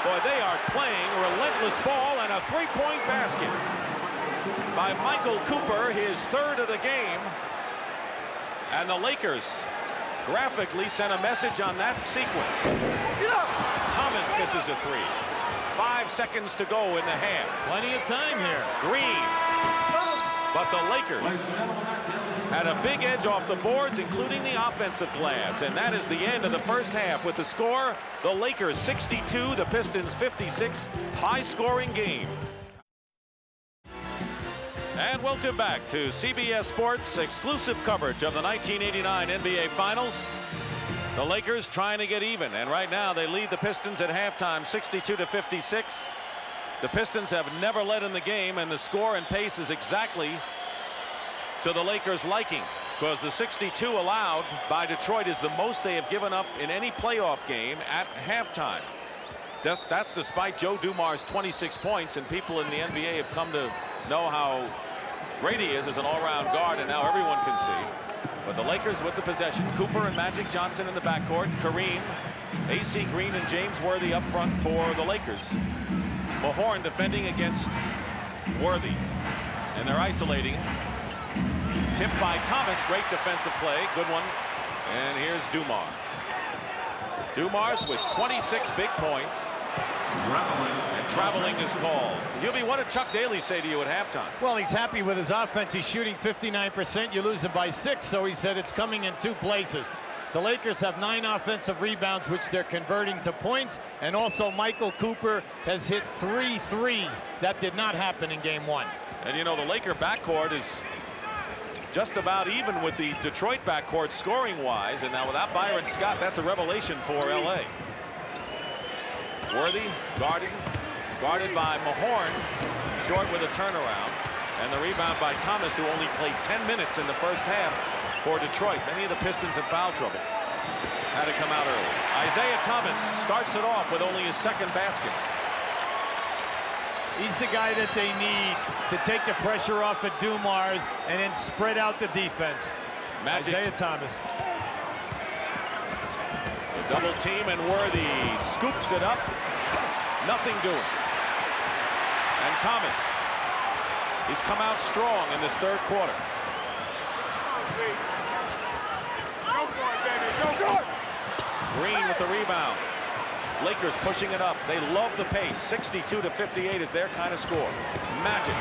Boy, they are playing relentless ball, and a 3-point basket by Michael Cooper, his 3rd of the game. And the Lakers graphically sent a message on that sequence. Thomas misses a 3. 5 seconds to go in the half. Plenty of time here. Green. But the Lakers had a big edge off the boards, including the offensive glass. And that is the end of the first half with the score. The Lakers 62, the Pistons 56. High-scoring game. And welcome back to CBS Sports exclusive coverage of the 1989 NBA Finals. The Lakers trying to get even, and right now they lead the Pistons at halftime 62-56. The Pistons have never led in the game, and the score and pace is exactly to the Lakers' liking, because the 62 allowed by Detroit is the most they have given up in any playoff game at halftime. That's despite Joe Dumars' 26 points, and people in the NBA have come to know how great he is as an all-round guard, and now everyone can see. But the Lakers with the possession. Cooper and Magic Johnson in the backcourt. Kareem, AC Green, and James Worthy up front for the Lakers. Mahorn defending against Worthy, and they're isolating. Tipped by Thomas. Great defensive play. Good one. And here's Dumars. Dumars with 26 big points. And traveling is called. Hubie, what did Chuck Daly say to you at halftime? Well, he's happy with his offense. He's shooting 59%. You lose it by 6, so he said it's coming in 2 places. The Lakers have 9 offensive rebounds, which they're converting to points, and also Michael Cooper has hit 3 threes. That did not happen in game 1. And you know, the Laker backcourt is just about even with the Detroit backcourt scoring-wise, and now without Byron Scott, that's a revelation for LA. Worthy guarded by Mahorn, short with a turnaround, and the rebound by Thomas, who only played 10 minutes in the first half for Detroit. Many of the Pistons in foul trouble. Had to come out early. Isaiah Thomas starts it off with only his 2nd basket. He's the guy that they need to take the pressure off of Dumars and then spread out the defense. Isaiah Thomas. The double team, and Worthy scoops it up. Nothing doing. And Thomas, he's come out strong in this 3rd quarter. Green with the rebound. Lakers pushing it up. They love the pace. 62-58 is their kind of score. Magic.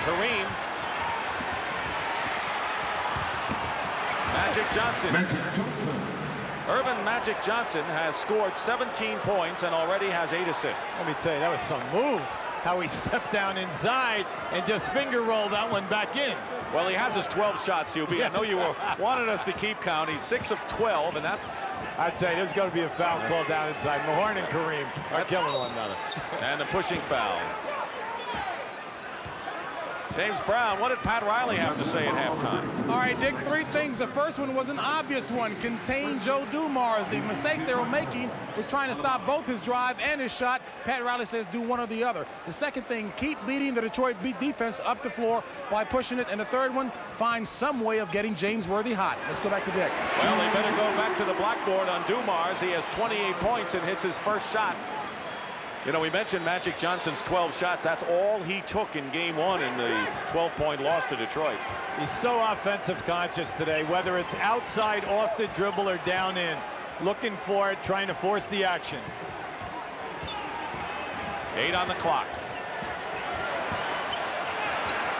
Kareem. Magic Johnson. Earvin Magic Johnson has scored 17 points and already has 8 assists. Let me tell you, that was some move. How he stepped down inside and just finger rolled that one back in. Well, he has his 12 shots, Hubie. I know you wanted us to keep count. He's 6 of 12, and that's... I'd tell you, there's going to be a foul called down inside. Mahorn and Kareem are killing one another. And the pushing foul. James Brown, what did Pat Riley have to say at halftime? All right, Dick, 3 things. The first one was an obvious one. Contain Joe Dumars. The mistakes they were making was trying to stop both his drive and his shot. Pat Riley says do one or the other. The second thing, keep beating the Detroit defense up the floor by pushing it. And the third one, find some way of getting James Worthy hot. Let's go back to Dick. Well, they better go back to the blackboard on Dumars. He has 28 points and hits his first shot. You know, we mentioned Magic Johnson's 12 shots. That's all he took in game 1 in the 12-point loss to Detroit. He's so offensive conscious today, whether it's outside, off the dribble, or down in. Looking for it, trying to force the action. 8 on the clock.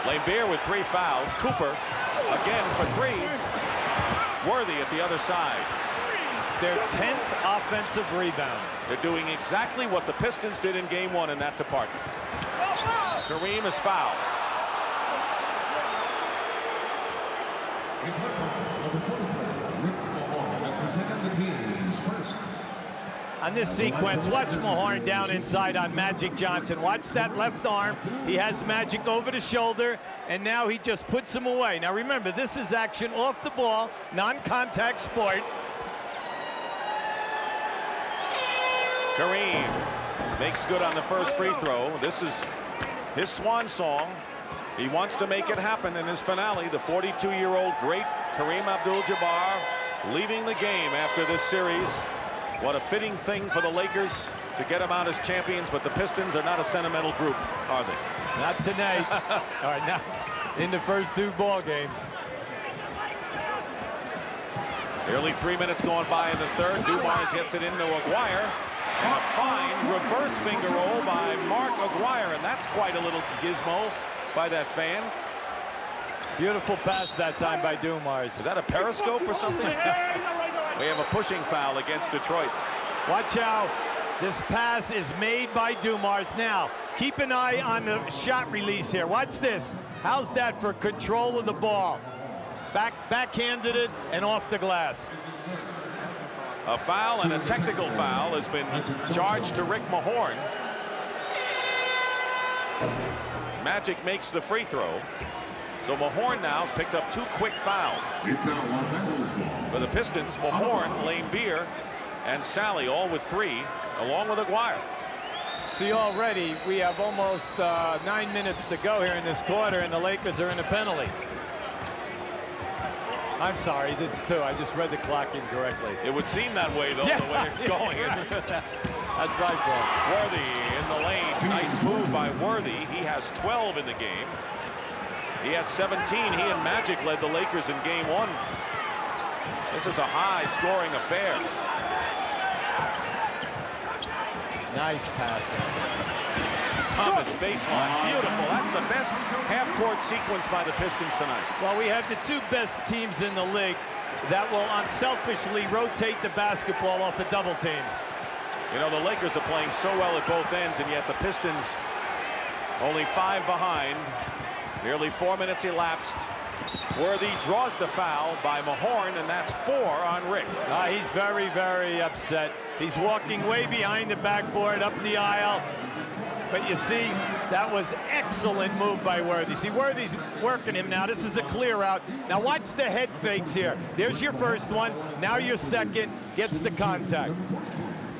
Laimbeer with 3 fouls. Cooper again for 3. Worthy at the other side. It's their 10th offensive rebound. They're doing exactly what the Pistons did in game 1 in that department. Kareem is fouled. On this sequence, watch Mahorn down inside on Magic Johnson. Watch that left arm. He has Magic over the shoulder, and now he just puts him away. Now remember, this is action off the ball, non-contact sport. Kareem makes good on the first free throw. This is his swan song. He wants to make it happen in his finale. The 42-year-old great Kareem Abdul-Jabbar leaving the game after this series. What a fitting thing for the Lakers to get them out as champions, but the Pistons are not a sentimental group, are they? Not tonight. All right, now in the first 2 ball games. Nearly 3 minutes going by in the 3rd. Dumars gets it into Aguirre. And a fine reverse finger roll by Mark Aguirre, and that's quite a little gizmo by that fan. Beautiful pass that time by Dumars. Is that a periscope or something? We have a pushing foul against Detroit. Watch how this pass is made by Dumars. Now, keep an eye on the shot release here. Watch this. How's that for control of the ball? Backhanded it and off the glass. A foul and a technical foul has been charged to Rick Mahorn. Magic makes the free throw. So Mahorn now has picked up 2 quick fouls. For the Pistons, Mahorn, Laimbeer, and Sally all with 3, along with Aguirre. See, already we have almost 9 minutes to go here in this quarter, and the Lakers are in a penalty. I'm sorry, it's 2. I just read the clock incorrectly. It would seem that way, though, the way it's going. That's my fault. Worthy in the lane. Nice move by Worthy. He has 12 in the game. He had 17. He and Magic led the Lakers in game 1. This is a high-scoring affair. Nice pass. Thomas baseline, beautiful. That's the best half-court sequence by the Pistons tonight. Well, we have the two best teams in the league that will unselfishly rotate the basketball off of double teams. You know, the Lakers are playing so well at both ends, and yet the Pistons only 5 behind. Nearly 4 minutes elapsed. Worthy draws the foul by Mahorn, and that's 4 on Rick. He's very, very upset. He's walking way behind the backboard, up the aisle. But you see, that was excellent move by Worthy. See, Worthy's working him now. This is a clear out. Now watch the head fakes here. There's your first one. Now your second. Gets the contact.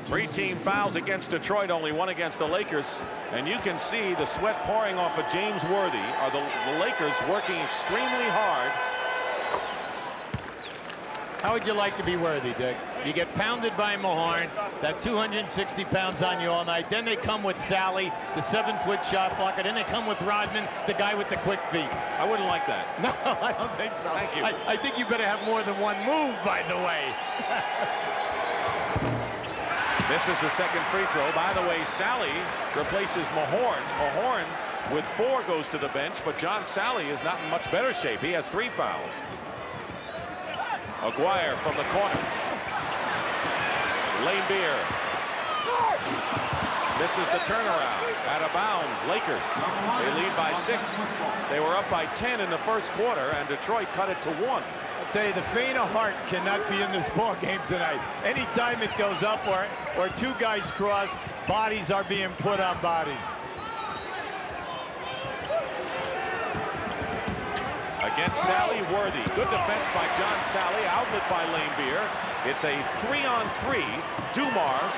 3 team fouls against Detroit, only 1 against the Lakers. And you can see the sweat pouring off of James Worthy. Are the Lakers working extremely hard. How would you like to be Worthy, Dick? You get pounded by Mahorn, that 260 pounds on you all night. Then they come with Sally, the 7-foot shot blocker. Then they come with Rodman, the guy with the quick feet. I wouldn't like that. No, I don't think so. Thank you. I think you better have more than one move, by the way. Misses the second free throw. By the way, Sally replaces Mahorn. Mahorn with 4 goes to the bench, but John Sally is not in much better shape. He has 3 fouls. Aguirre from the corner. Lane Beer misses the turnaround. Out of bounds. Lakers. They lead by 6. They were up by 10 in the first quarter, and Detroit cut it to 1. I'll tell you, the faint of heart cannot be in this ball game tonight. Anytime it goes up or 2 guys cross, bodies are being put on bodies. Against Sally, Worthy. Good defense by John Sally. Outlet by Lane Beer. It's a 3-on-3. Dumars.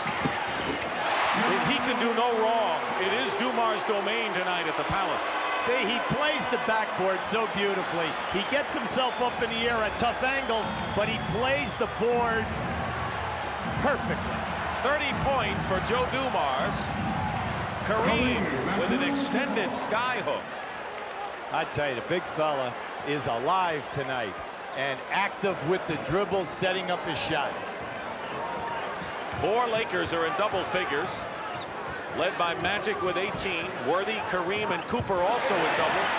He can do no wrong. It is Dumars' domain tonight at the Palace. See, he plays the backboard so beautifully. He gets himself up in the air at tough angles, but he plays the board perfectly. 30 points for Joe Dumars. Kareem with an extended sky hook. I tell you, the big fella is alive tonight and active with the dribble, setting up his shot. 4 Lakers are in double figures, led by Magic with 18. Worthy, Kareem, and Cooper also in doubles.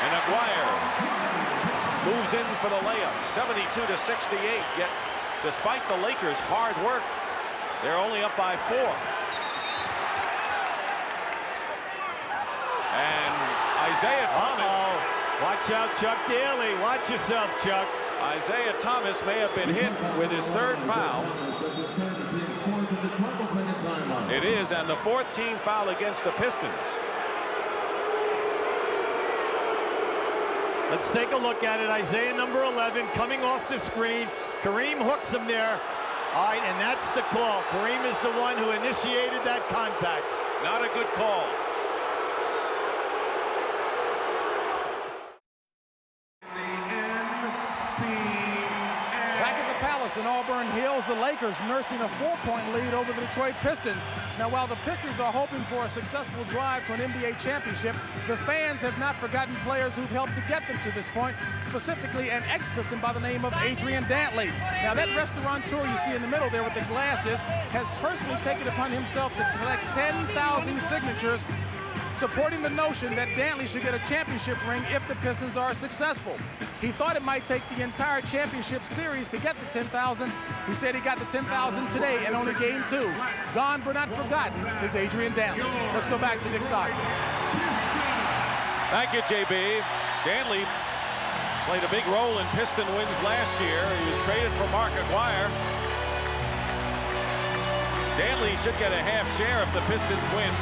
And Aguirre moves in for the layup, 72-68. Yet, despite the Lakers' hard work, they're only up by 4. And Isaiah Thomas. Watch out, Chuck Daly. Watch yourself, Chuck. Isaiah Thomas may have been hit with his 3rd foul. It is, and the 4th team foul against the Pistons. Let's take a look at it. Isaiah, number 11, coming off the screen. Kareem hooks him there. All right, and that's the call. Kareem is the one who initiated that contact. Not a good call. In Auburn Hills, the Lakers nursing a 4-point lead over the Detroit Pistons. Now, while the Pistons are hoping for a successful drive to an NBA championship, the fans have not forgotten players who've helped to get them to this point, specifically an ex-Piston by the name of Adrian Dantley. Now, that restaurateur you see in the middle there with the glasses has personally taken it upon himself to collect 10,000 signatures supporting the notion that Dantley should get a championship ring if the Pistons are successful. He thought it might take the entire championship series to get the 10,000. He said he got the 10,000 today in only game 2. Gone but not forgotten is Adrian Dantley. Let's go back to Dick Stockton. Thank you, JB. Dantley played a big role in Piston wins last year. He was traded for Mark Aguirre. Dantley should get a half share if the Pistons win.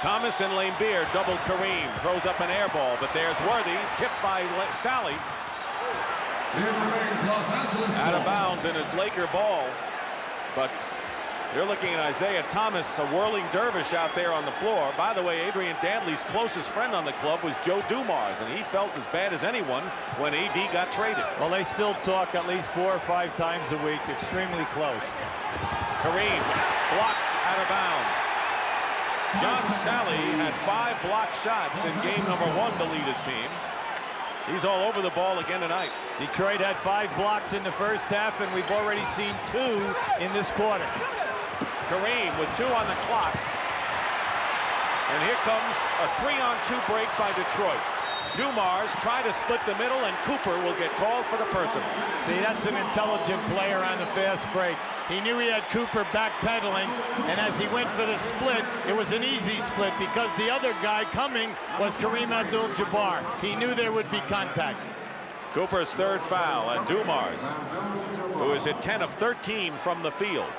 Thomas and Lane Beer double Kareem, throws up an air ball, but there's Worthy, tipped by Sally. Out of bounds, and it's Laker ball. But you're looking at Isaiah Thomas, a whirling dervish out there on the floor. By the way, Adrian Dantley's closest friend on the club was Joe Dumars, and he felt as bad as anyone when AD got traded. Well, they still talk at least 4 or 5 times a week, extremely close. Kareem blocked out of bounds. John Sally had 5 blocked shots in game number 1 to lead his team. He's all over the ball again tonight. Detroit had 5 blocks in the first half, and we've already seen 2 in this quarter. Kareem with 2 on the clock. And here comes a 3-on-2 break by Detroit. Dumars try to split the middle, and Cooper will get called for the personal. See, that's an intelligent player on the fast break. He knew he had Cooper backpedaling, and as he went for the split, it was an easy split because the other guy coming was Kareem Abdul-Jabbar. He knew there would be contact. Cooper's 3rd foul, and Dumars, who is at 10 of 13 from the field.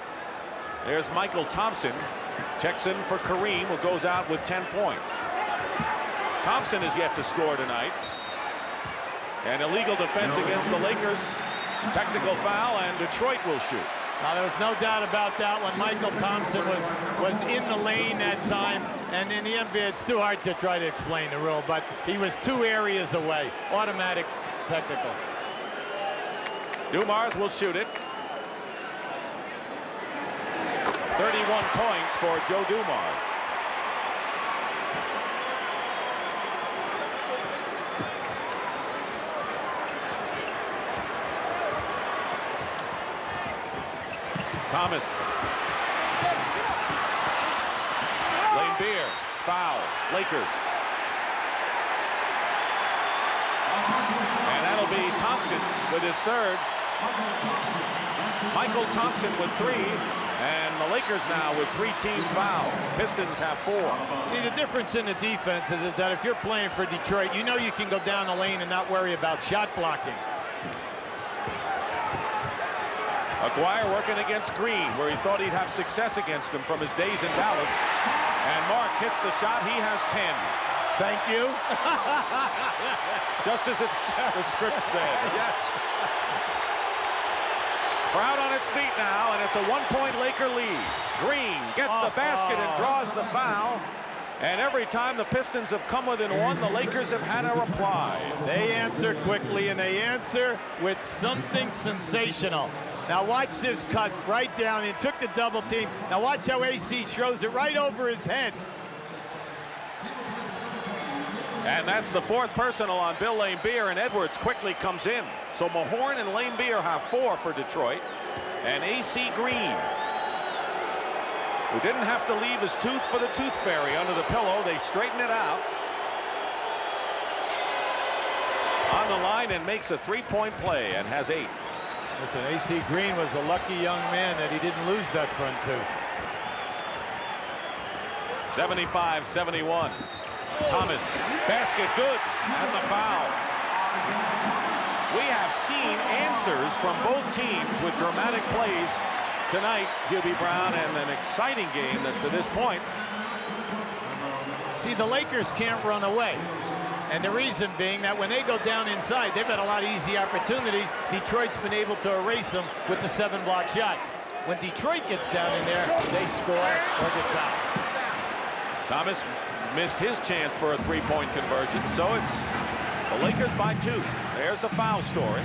There's Michael Thompson, checks in for Kareem, who goes out with 10 points. Thompson is yet to score tonight. An illegal defense against the Lakers. Technical foul, and Detroit will shoot. Now, there was no doubt about that when Michael Thompson was in the lane that time. And in the NBA, it's too hard to try to explain the rule, but he was 2 areas away. Automatic technical. Dumars will shoot it. 31 points for Joe Dumars. Thomas. Lane Beer, foul, Lakers. And that'll be Thompson with his 3rd. Michael Thompson with 3, and the Lakers now with 3 team fouls. Pistons have 4. See, the difference in the defense is that if you're playing for Detroit, you know you can go down the lane and not worry about shot blocking. Aguirre working against Green, where he thought he'd have success against him from his days in Dallas. And Mark hits the shot. He has 10. Thank you. Just as the script said. Yes. Crowd on its feet now, and it's a 1-point Laker lead. Green gets the basket and draws the foul. And every time the Pistons have come within 1, the Lakers have had a reply. They answer quickly, and they answer with something sensational. Now watch this cut right down. He took the double team. Now watch how AC throws it right over his head. And that's the 4th personal on Bill Laimbeer, and Edwards quickly comes in. So Mahorn and Laimbeer have 4 for Detroit. And AC Green, who didn't have to leave his tooth for the tooth fairy under the pillow, they straighten it out. On the line and makes a 3-point play and has 8. Listen, AC Green was a lucky young man that he didn't lose that front tooth. 75-71. Thomas, basket good, and the foul. We have seen answers from both teams with dramatic plays tonight, Hubie Brown, and an exciting game that to this point. See, the Lakers can't run away. And the reason being that when they go down inside, they've had a lot of easy opportunities. Detroit's been able to erase them with the 7 block shots. When Detroit gets down in there, they score or get fouled. Thomas missed his chance for a 3-point conversion, so it's the Lakers by 2. There's the foul story.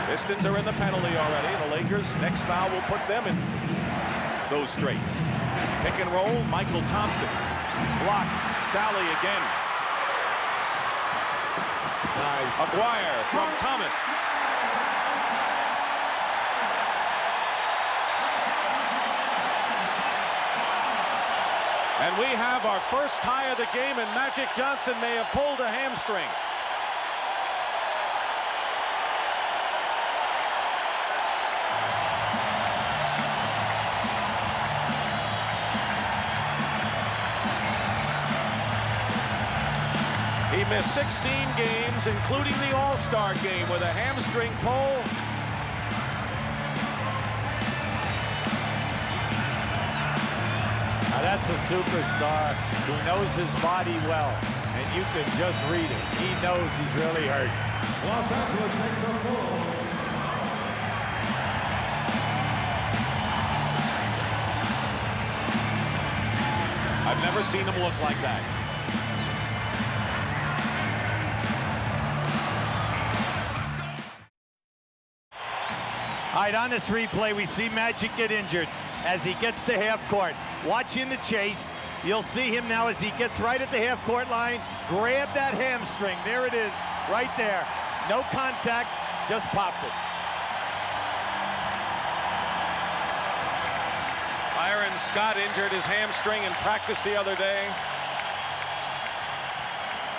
Pistons are in the penalty already. The Lakers' next foul will put them in those straights. Pick and roll, Michael Thompson. Blocked, Sally again. Nice. Aguirre from Thomas. And we have our first tie of the game, and Magic Johnson may have pulled a hamstring. He missed 16 games, including the All-Star game, with a hamstring pull. Now that's a superstar who knows his body well, and you can just read it. He knows he's really hurt. Los Angeles takes a full. I've never seen him look like that. right, on this replay, we see Magic get injured as he gets to half court. Watching the chase, you'll see him now as he gets right at the half court line. Grab that hamstring. There it is, right there. No contact, just popped it. Byron Scott injured his hamstring in practice the other day.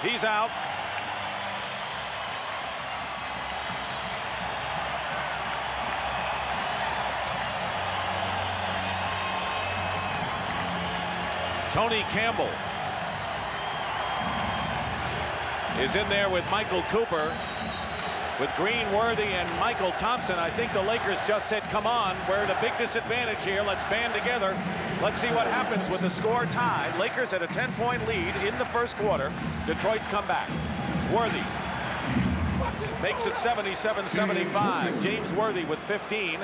He's out. Tony Campbell is in there with Michael Cooper, with Green, Worthy, and Michael Thompson. I think the Lakers just said, come on, we're at a big disadvantage here. Let's band together. Let's see what happens with the score tied. Lakers at a 10-point lead in the first quarter. Detroit's come back. Worthy makes it 77-75. James Worthy with 15.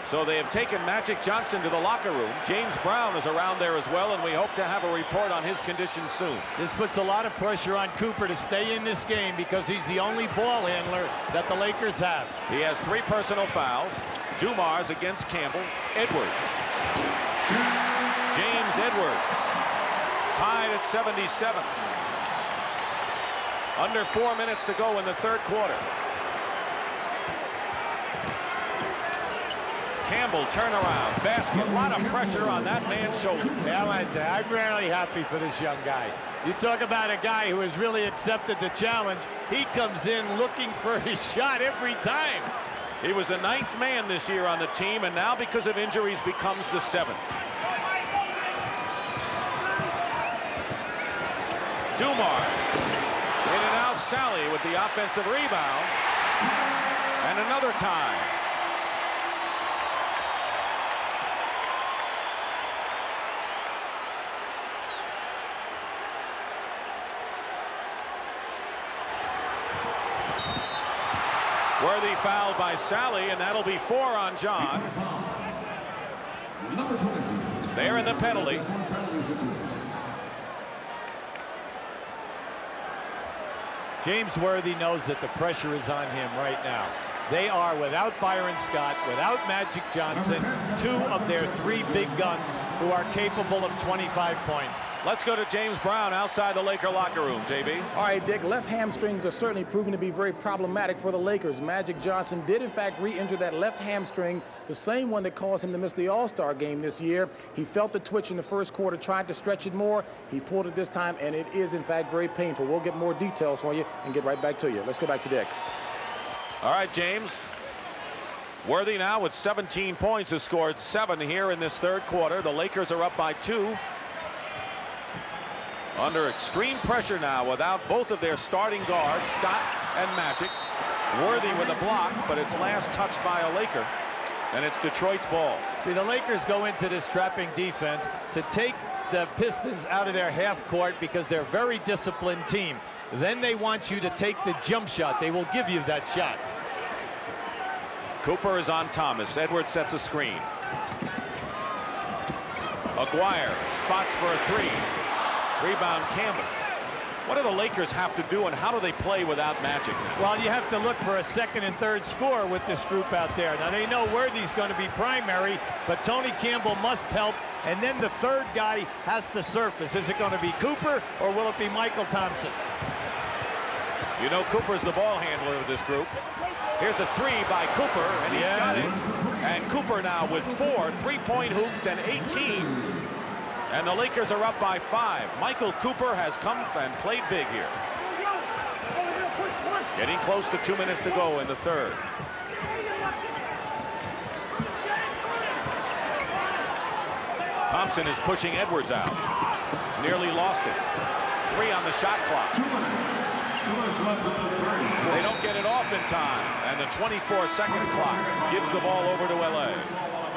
So they have taken Magic Johnson to the locker room. James Brown is around there as well, and we hope to have a report on his condition soon. This puts a lot of pressure on Cooper to stay in this game because he's the only ball handler that the Lakers have. He has 3 personal fouls. Dumars against Campbell. Edwards. James Edwards tied at 77. Under 4 minutes to go in the third quarter. Campbell turnaround basket. A lot of pressure on that man's shoulder. Yeah, I'm really happy for this young guy. You talk about a guy who has really accepted the challenge. He comes in looking for his shot every time. He was the 9th man this year on the team, and now because of injuries becomes the 7th. Dumars in and out. Sally with the offensive rebound, and another time. Worthy fouled by Sally, and that'll be 4 on John. They're in the penalty. James Worthy knows that the pressure is on him right now. They are without Byron Scott, without Magic Johnson, 2 of their 3 big guns who are capable of 25 points. Let's go to James Brown outside the Laker locker room, JB. All right, Dick, left hamstrings are certainly proving to be very problematic for the Lakers. Magic Johnson did, in fact, re-injure that left hamstring, the same one that caused him to miss the All-Star game this year. He felt the twitch in the first quarter, tried to stretch it more. He pulled it this time, and it is, in fact, very painful. We'll get more details for you and get right back to you. Let's go back to Dick. All right, James. Worthy now with 17 points has scored 7 here in this third quarter. The Lakers are up by 2. Under extreme pressure now without both of their starting guards, Scott and Magic. Worthy with a block, but it's last touched by a Laker, and it's Detroit's ball. See, the Lakers go into this trapping defense to take the Pistons out of their half court because they're a very disciplined team. Then they want you to take the jump shot. They will give you that shot. Cooper is on Thomas. Edwards sets a screen. Aguirre spots for a 3. Rebound Campbell. What do the Lakers have to do, and how do they play without Magic now? Well, you have to look for a second and third score with this group out there. Now, they know Worthy's going to be primary, but Tony Campbell must help, and then the third guy has to surface. Is it going to be Cooper, or will it be Michael Thompson? You know Cooper's the ball handler of this group. Here's a 3 by Cooper, and he's got it. And Cooper now with 4 3-point hoops and 18. And the Lakers are up by 5. Michael Cooper has come and played big here. Getting close to 2 minutes to go in the third. Thompson is pushing Edwards out. Nearly lost it. 3 on the shot clock. They don't get it off in time, and the 24-second clock gives the ball over to LA.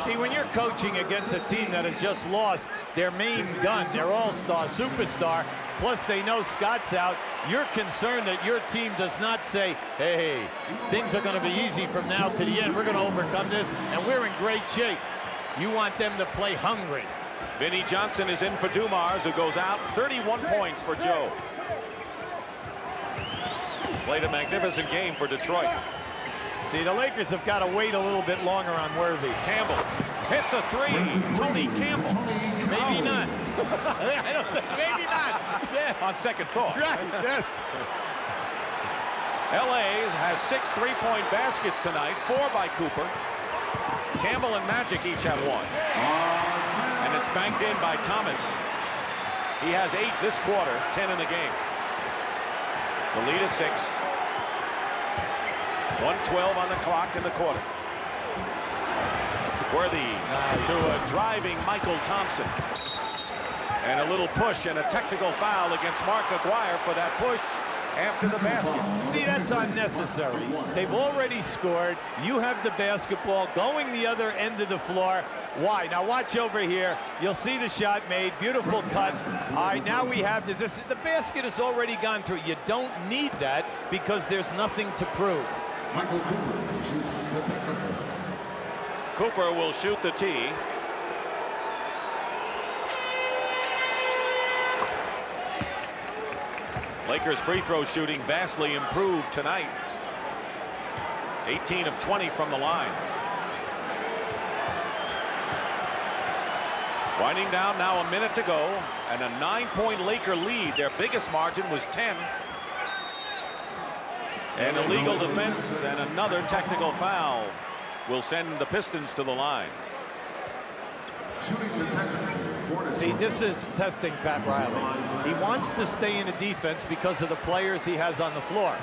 See, when you're coaching against a team that has just lost their main gun, their all-star, superstar, plus they know Scott's out, you're concerned that your team does not say, hey, things are going to be easy from now to the end. We're going to overcome this, and we're in great shape. You want them to play hungry. Vinnie Johnson is in for Dumars, who goes out. 31 points for Joe. Played a magnificent game for Detroit. See, the Lakers have got to wait a little bit longer on Worthy. Campbell hits a three. Tony Campbell. Maybe not. I don't think, maybe not. Yeah. On second thought. Right, yes. LA has 6 3-point baskets tonight, 4 by Cooper. Campbell and Magic each have 1. And it's banked in by Thomas. He has 8 this quarter, 10 in the game. The lead is 6. 1:12 on the clock in the quarter. Worthy to a driving Michael Thompson. And a little push and a technical foul against Mark Aguirre for that push after the basket. See, that's unnecessary. They've already scored. You have the basketball going the other end of the floor. Why? Now watch over here. You'll see the shot made. Beautiful cut. All right, now we have this. The basket has already gone through. You don't need that because there's nothing to prove. Michael Cooper shoots the technical. Cooper will shoot the tee. Lakers free throw shooting vastly improved tonight. 18 of 20 from the line. Winding down now, a minute to go, and a 9-point Laker lead. Their biggest margin was 10. An illegal defense and another technical foul will send the Pistons to the line. Shooting the technical. See, this is testing Pat Riley. He wants to stay in the defense because of the players he has on the floor.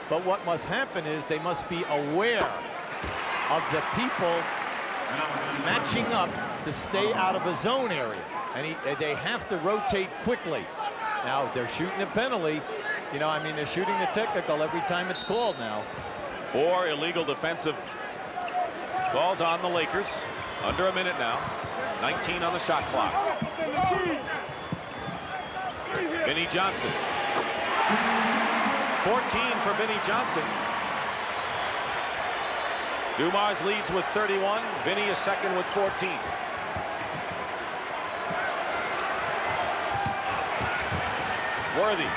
But what must happen is they must be aware of the people matching up to stay out of a zone area. And they have to rotate quickly. Now, they're shooting a penalty. You know, I mean, they're shooting the technical every time it's called now. 4 illegal defensive calls on the Lakers. Under a minute now. 19 on the shot clock. Vinnie Johnson. 14 for Vinnie Johnson. Dumars leads with 31. Vinnie is second with 14. Worthy.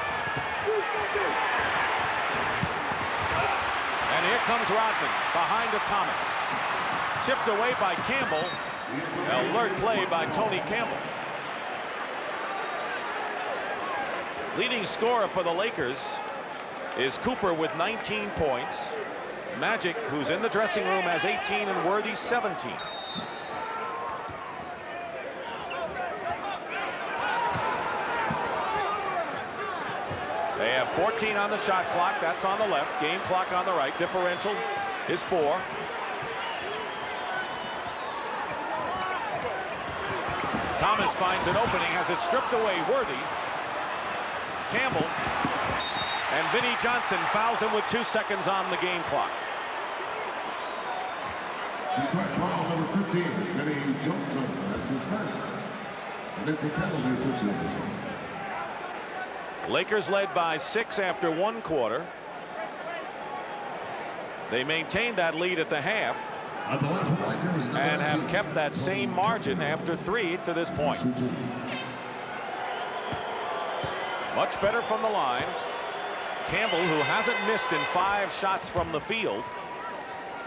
And here comes Rodman behind to Thomas. Chipped away by Campbell. Alert play by Tony Campbell. Leading scorer for the Lakers is Cooper with 19 points. Magic, who's in the dressing room, has 18, and Worthy 17. They have 14 on the shot clock. That's on the left. Game clock on the right. Differential is 4. Thomas finds an opening, has it stripped away. Worthy. Campbell. And Vinnie Johnson fouls him with 2 seconds on the game clock. Detroit foul number 15, Vinnie Johnson. That's his first. And it's a penalty situation. Lakers led by 6 after 1 quarter. They maintained that lead at the half and have kept that same margin after 3 to this point. Much better from the line. Campbell, who hasn't missed in 5 shots from the field,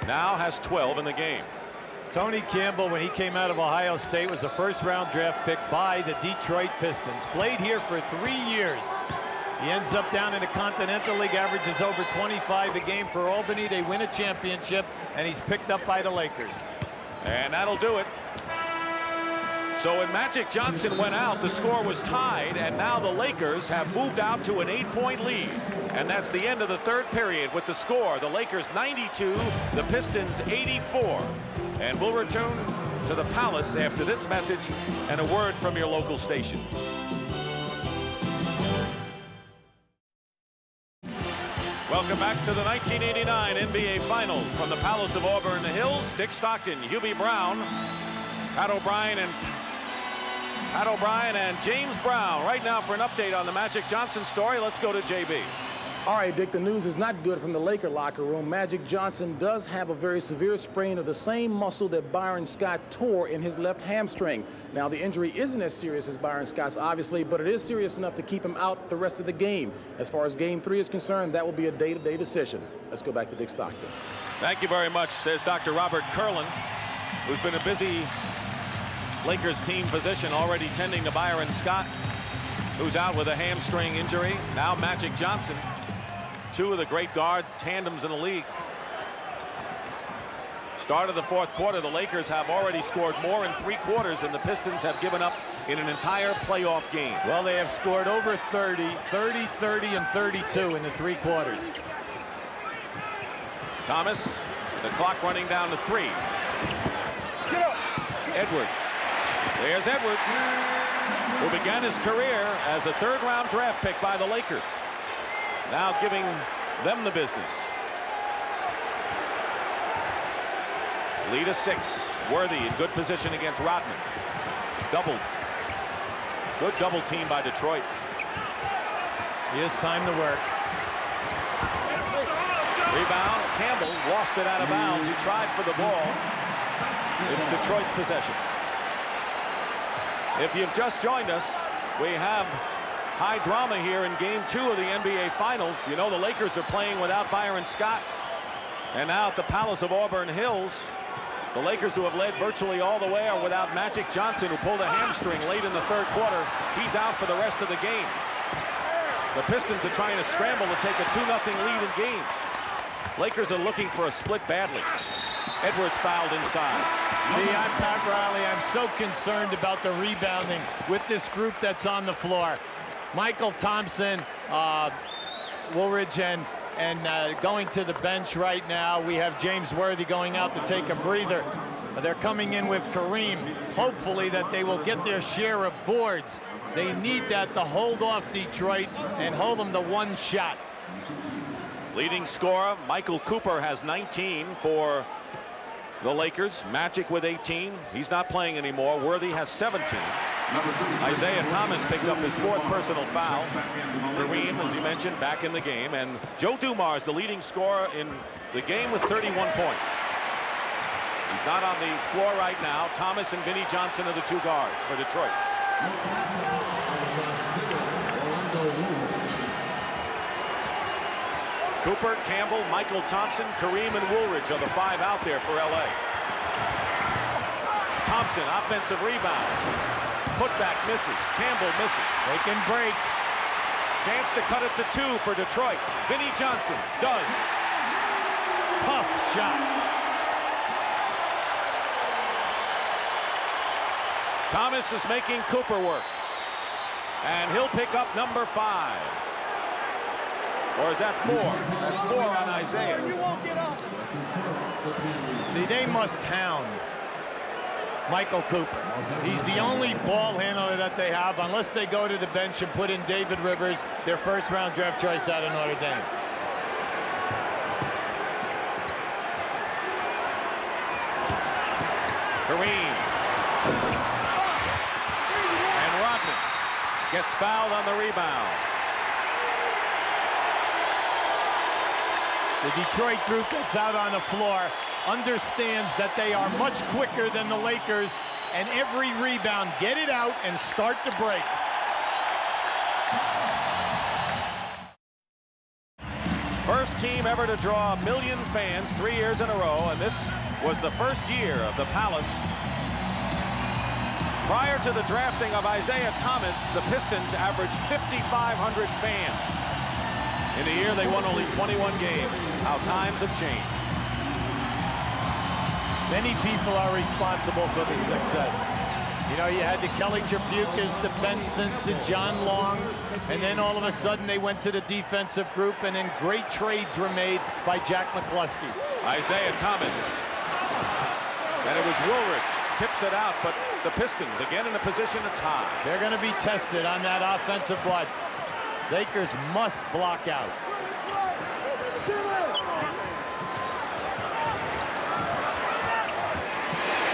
now has 12 in the game. Tony Campbell, when he came out of Ohio State, was a first-round draft pick by the Detroit Pistons. Played here for 3 years. He ends up down in the Continental League, averages over 25 a game for Albany. They win a championship, and he's picked up by the Lakers. And that'll do it. So when Magic Johnson went out, the score was tied, and now the Lakers have moved out to an 8-point lead. And that's the end of the 3rd period with the score. The Lakers 92, the Pistons 84. And we'll return to the Palace after this message and a word from your local station. Welcome back to the 1989 NBA Finals from the Palace of Auburn Hills. Dick Stockton, Hubie Brown, Pat O'Brien and James Brown. Right now for an update on the Magic Johnson story, let's go to JB. All right, Dick, the news is not good from the Laker locker room. Magic Johnson does have a very severe sprain of the same muscle that Byron Scott tore in his left hamstring. Now, the injury isn't as serious as Byron Scott's, obviously, but it is serious enough to keep him out the rest of the game. As far as Game 3 is concerned, that will be a day-to-day decision. Let's go back to Dick Stockton. Thank you very much, says Dr. Robert Curlin, who's been a busy Lakers team physician, already tending to Byron Scott, who's out with a hamstring injury. Now Magic Johnson, two of the great guard tandems in the league. Start of the fourth quarter, the Lakers have already scored more in 3 quarters than the Pistons have given up in an entire playoff game. Well, they have scored over 30, 30, 30, and 32 in the 3 quarters. Thomas, the clock running down to 3. Edwards. There's Edwards, who began his career as a 3rd-round draft pick by the Lakers. Now giving them the business. Lead of 6. Worthy in good position against Rodman. Doubled. Good double team by Detroit. Here's time to work. Rebound. Campbell lost it out of bounds. He tried for the ball. It's Detroit's possession. If you've just joined us, we have high drama here in Game 2 of the NBA Finals. You know, the Lakers are playing without Byron Scott. And now at the Palace of Auburn Hills, the Lakers, who have led virtually all the way, are without Magic Johnson, who pulled a hamstring late in the 3rd quarter. He's out for the rest of the game. The Pistons are trying to scramble to take a 2-0 lead in games. Lakers are looking for a split badly. Edwards fouled inside. See, I'm Pat Riley. I'm so concerned about the rebounding with this group that's on the floor. Michael Thompson, Woolridge, and going to the bench right now. We have James Worthy going out to take a breather. They're coming in with Kareem. Hopefully that they will get their share of boards. They need that to hold off Detroit and hold them to 1 shot. Leading scorer Michael Cooper has 19 for the Lakers. Magic with 18. He's not playing anymore. Worthy has 17. Isaiah Thomas picked up his 4th personal foul. Kareem, as you mentioned, back in the game. And Joe Dumars, the leading scorer in the game, with 31 points. He's not on the floor right now. Thomas and Vinnie Johnson are the 2 guards for Detroit. Cooper, Campbell, Michael Thompson, Kareem, and Woolridge are the 5 out there for LA. Thompson, offensive rebound. Putback misses. Campbell misses. They can break. Chance to cut it to 2 for Detroit. Vinnie Johnson does. Tough shot. Thomas is making Cooper work. And he'll pick up number 5. Or is that 4? That's 4 on Isaiah. See, they must hound Michael Cooper. He's the only ball handler that they have, unless they go to the bench and put in David Rivers, their 1st-round draft choice out of Notre Dame. Kareem. And Rodman gets fouled on the rebound. The Detroit group that's out on the floor understands that they are much quicker than the Lakers, and every rebound, get it out and start to break. First team ever to draw 1 million fans 3 years in a row, and this was the first year of the Palace. Prior to the drafting of Isaiah Thomas, the Pistons averaged 5,500 fans. In a year they won only 21 games. How times have changed. Many people are responsible for the success. You know, you had the Kelly Tripucas, the Bensons, the John Longs, and then all of a sudden they went to the defensive group, and then great trades were made by Jack McCluskey. Isaiah Thomas. And it was Woolridge. Tips it out, but the Pistons again in a position to tie. They're going to be tested on that offensive blood. Lakers must block out.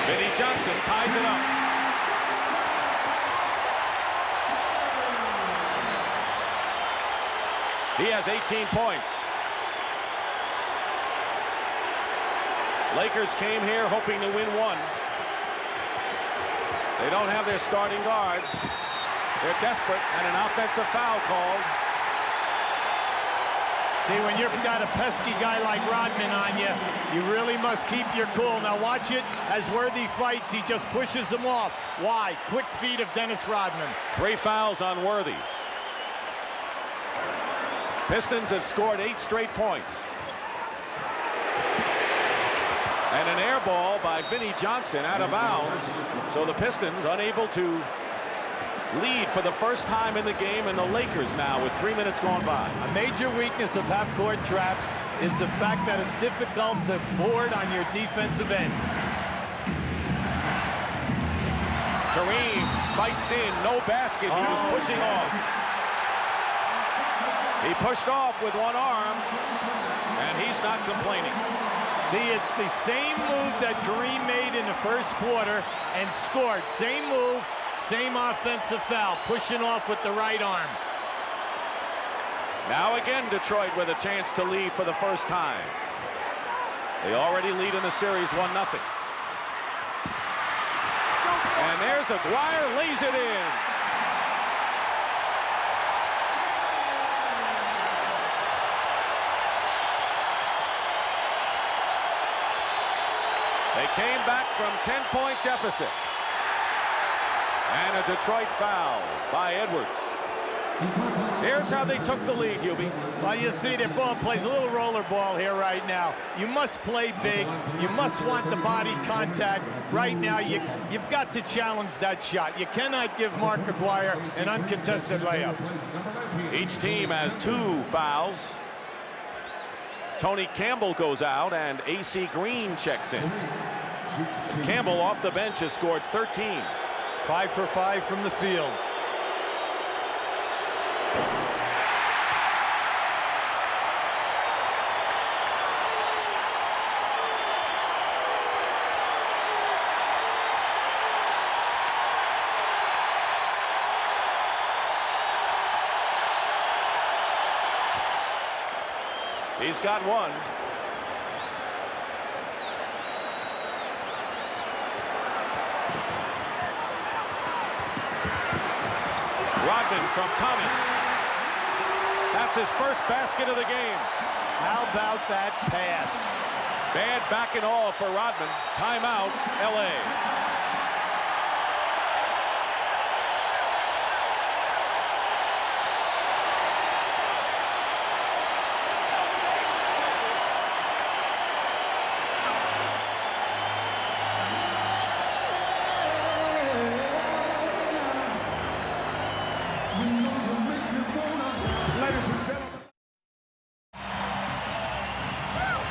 Vinnie Johnson ties it up. He has 18 points. Lakers came here hoping to win 1. They don't have their starting guards. They're desperate, and an offensive foul called. See, when you've got a pesky guy like Rodman on you, you really must keep your cool. Now watch it as Worthy fights. He just pushes him off. Why? Quick feet of Dennis Rodman. 3 fouls on Worthy. Pistons have scored 8 straight points. And an air ball by Vinnie Johnson out of bounds. So the Pistons unable to lead for the first time in the game, and the Lakers now with 3 minutes gone by. A major weakness of half-court traps is the fact that it's difficult to board on your defensive end. Kareem fights in, no basket. He was pushing off. He pushed off with one arm, and he's not complaining. See, it's the same move that Kareem made in the first quarter and scored. Same move, same offensive foul, pushing off with the right arm. Now again, Detroit with a chance to lead for the first time. They already lead in the series 1-0. And there's Aguirre, lays it in. They came back from 10-point deficit. And a Detroit foul by Edwards. Here's how they took the lead, Hubie. Well, you see their ball plays a little roller ball here right now. You must play big. You must want the body contact. Right now, you've got to challenge that shot. You cannot give Mark Aguirre an uncontested layup. Each team has 2 fouls. Tony Campbell goes out, and A.C. Green checks in. Campbell off the bench has scored 13. 5 for 5 from the field. He's got one. Rodman from Thomas. That's his first basket of the game. How about that pass? Bad back and all for Rodman. Timeout, LA.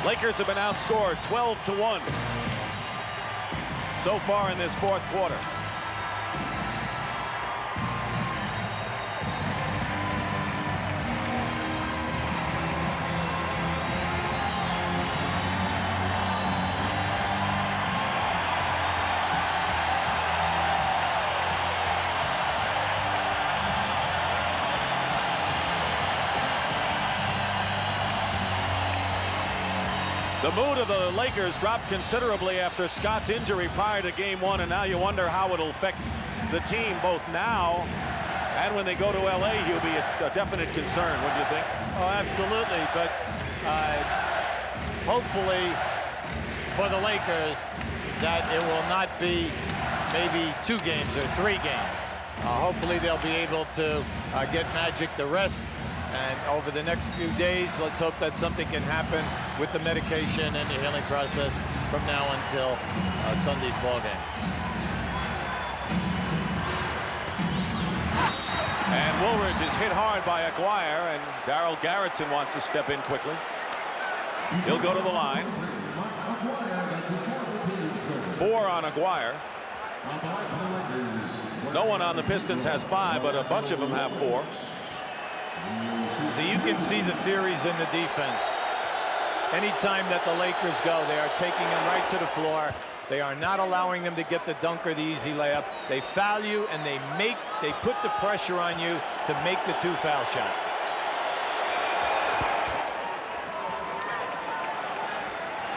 Lakers have been outscored 12-1 so far in this fourth quarter. The mood of the Lakers dropped considerably after Scott's injury prior to Game 1, and now you wonder how it'll affect the team both now and when they go to LA, Hubie. It's a definite concern, wouldn't you think? Oh, absolutely, but hopefully for the Lakers that it will not be maybe 2 games or 3 games. Hopefully they'll be able to get Magic the rest. And over the next few days, let's hope that something can happen with the medication and the healing process from now until Sunday's ball game. And Woolridge is hit hard by Aguirre, and Darryl Garrettson wants to step in quickly. He'll go to the line. 4 on Aguirre. No one on the Pistons has 5, but a bunch of them have 4. So you can see the theories in the defense. Anytime that the Lakers go, they are taking them right to the floor. They are not allowing them to get the dunk or the easy layup. They foul you, and they put the pressure on you to make the 2 foul shots.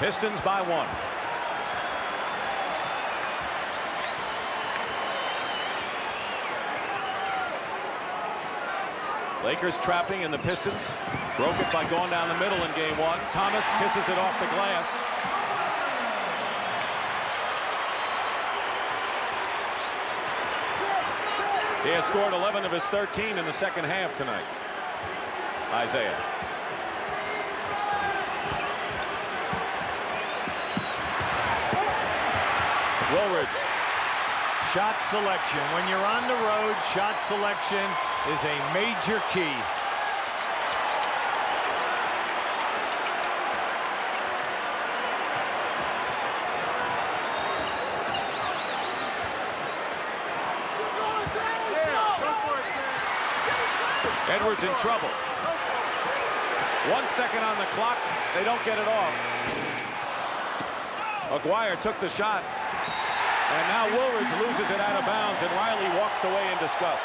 Pistons by 1. Lakers trapping and the Pistons broke it by going down the middle in game one. Thomas kisses it off the glass. He has scored 11 of his 13 in the second half tonight. Isaiah. Woolridge. Shot selection. When you're on the road, shot selection is a major key. Edwards in trouble. 1 second on the clock. They don't get it off. Aguirre took the shot. And now Woolridge loses it out of bounds, and Riley walks away in disgust.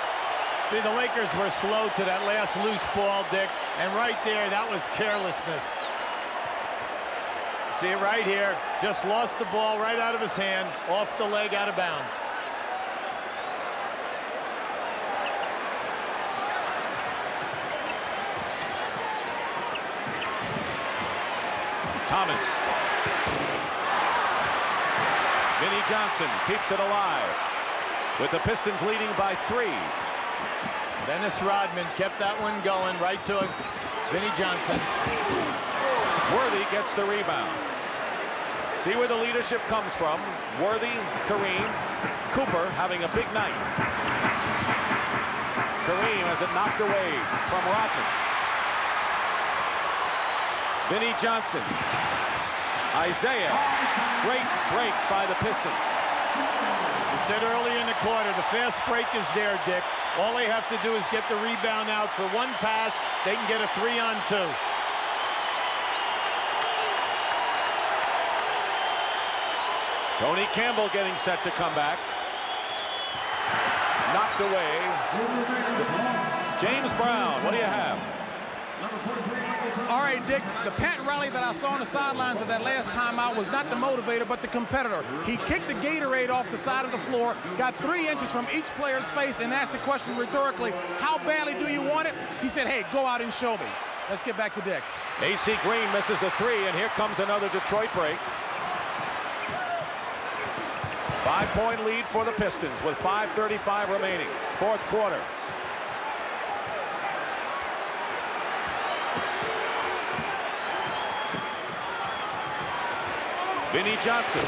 See, the Lakers were slow to that last loose ball, Dick. And right there, that was carelessness. See it right here. Just lost the ball right out of his hand, off the leg, out of bounds. Thomas. Vinnie Johnson keeps it alive with the Pistons leading by 3. Dennis Rodman kept that one going right to Vinnie Johnson. Worthy gets the rebound. See where the leadership comes from. Worthy, Kareem, Cooper having a big night. Kareem has it knocked away from Rodman. Vinnie Johnson. Isaiah. Great break by the Pistons. You said earlier in the quarter, the fast break is there, Dick. All they have to do is get the rebound out for one pass. They can get a 3-on-2. Tony Campbell getting set to come back. Knocked away. James Brown, what do you have? All right, Dick, the Pat Riley that I saw on the sidelines of that last timeout was not the motivator, but the competitor. He kicked the Gatorade off the side of the floor, got 3 inches from each player's face, and asked the question rhetorically, how badly do you want it? He said, hey, go out and show me. Let's get back to Dick. AC Green misses a 3, and here comes another Detroit break. 5-point lead for the Pistons with 5:35 remaining. Fourth quarter. Vinnie Johnson.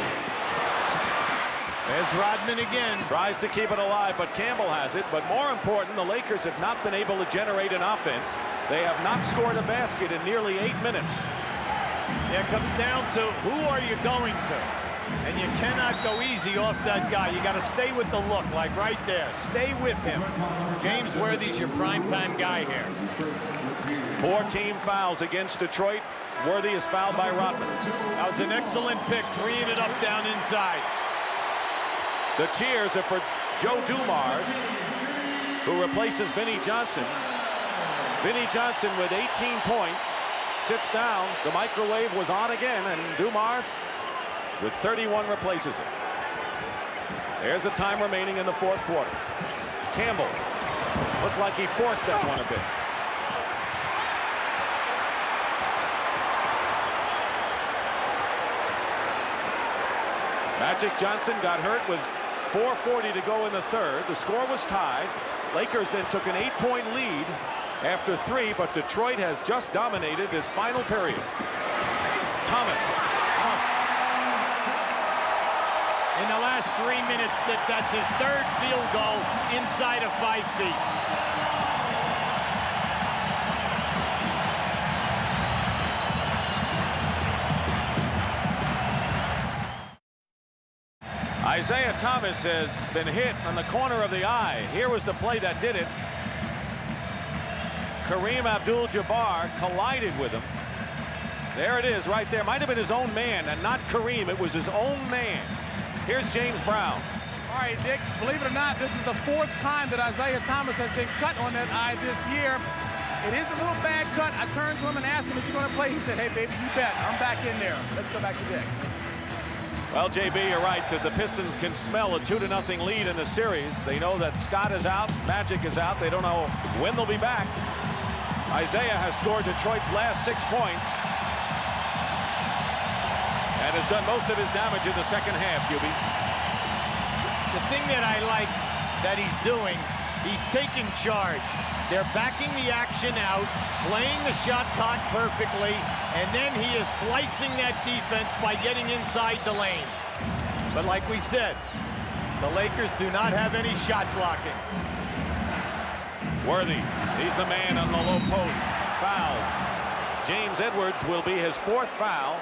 There's Rodman again. Tries to keep it alive, but Campbell has it. But more important, the Lakers have not been able to generate an offense. They have not scored a basket in nearly 8 minutes. Yeah, it comes down to who are you going to? And you cannot go easy off that guy. You got to stay with the look, like right there. Stay with him. James Worthy's your primetime guy here. 4 team fouls against Detroit. Worthy is fouled by Rodman. That was an excellent pick, freeing it up down inside. The cheers are for Joe Dumars, who replaces Vinnie Johnson. Vinnie Johnson with 18 points sits down. The microwave was on again, and Dumars with 31 replaces it. There's the time remaining in the fourth quarter. Campbell looked like he forced that one a bit. Magic Johnson got hurt with 4:40 to go in the third. The score was tied. Lakers then took an 8-point lead after 3, but Detroit has just dominated this final period. Thomas. In the last 3 minutes, that's his 3rd field goal inside of 5 feet. Isaiah Thomas has been hit on the corner of the eye. Here was the play that did it. Kareem Abdul-Jabbar collided with him. There it is right there. Might have been his own man, and not Kareem. It was his own man. Here's James Brown. All right, Dick, believe it or not, this is the 4th time that Isaiah Thomas has been cut on that eye this year. It is a little bad cut. I turned to him and asked him, is he going to play? He said, hey, baby, you bet. I'm back in there. Let's go back to Dick. Well, JB, you're right, because the Pistons can smell a 2-0 lead in the series. They know that Scott is out, Magic is out. They don't know when they'll be back. Isaiah has scored Detroit's last 6 points and has done most of his damage in the second half, Hubie. The thing that I like that he's doing, he's taking charge. They're backing the action out, playing the shot clock perfectly, and then he is slicing that defense by getting inside the lane. But like we said, the Lakers do not have any shot blocking. Worthy, he's the man on the low post. Foul. James Edwards will be his 4th foul,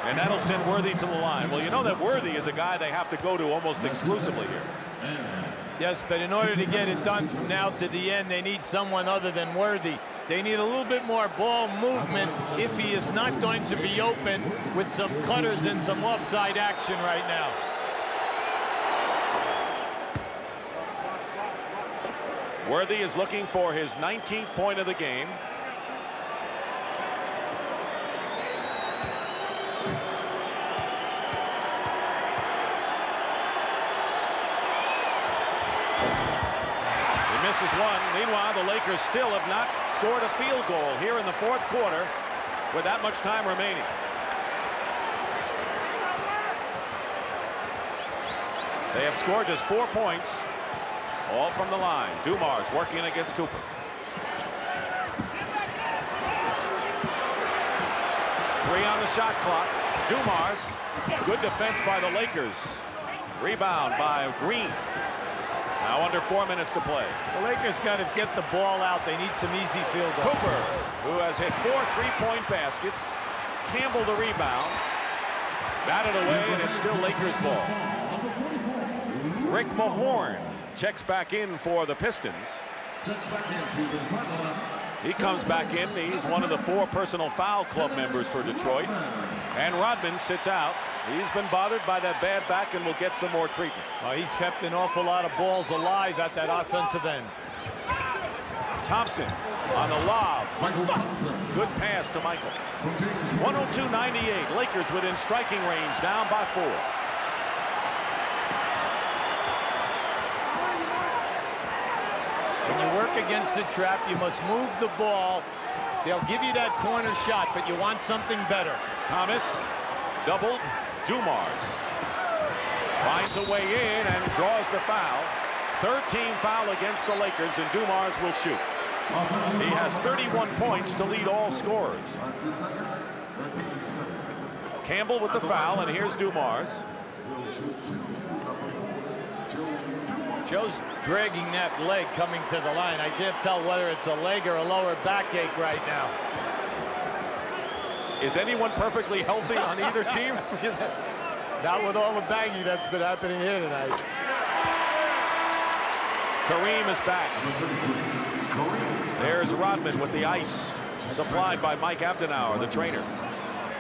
and that'll send Worthy to the line. Well, you know that Worthy is a guy they have to go to almost exclusively here. Yes, but in order to get it done from now to the end, they need someone other than Worthy. They need a little bit more ball movement if he is not going to be open with some cutters and some offside action right now. Worthy is looking for his 19th point of the game. Misses one. Meanwhile, the Lakers still have not scored a field goal here in the 4th quarter with that much time remaining. They have scored just 4 points, all from the line. Dumars working against Cooper. Three on the shot clock. Dumars, good defense by the Lakers. Rebound by Green. Now under 4 minutes to play. The Lakers got to get the ball out. They need some easy field goals. Cooper, who has hit 4 3-point baskets. Campbell the rebound. Batted away, and it's still Lakers ball. Rick Mahorn checks back in for the Pistons. He comes back in. He's one of the 4 personal foul club members for Detroit. And Rodman sits out. He's been bothered by that bad back and will get some more treatment. He's kept an awful lot of balls alive at that offensive end. Thompson on the lob. Good pass to Michael. 102-98. Lakers within striking range, down by 4. When you work against the trap, you must move the ball. They'll give you that corner shot, but you want something better. Thomas doubled. Dumars finds a way in and draws the foul. 13 foul against the Lakers, and Dumars will shoot. He has 31 points to lead all scorers. Campbell with the foul, and here's Dumars. Joe's dragging that leg coming to the line. I can't tell whether it's a leg or a lower backache right now. Is anyone perfectly healthy on either team? Not with all the banging that's been happening here tonight. Kareem is back. There's Rodman with the ice, supplied by Mike Abdenauer, the trainer.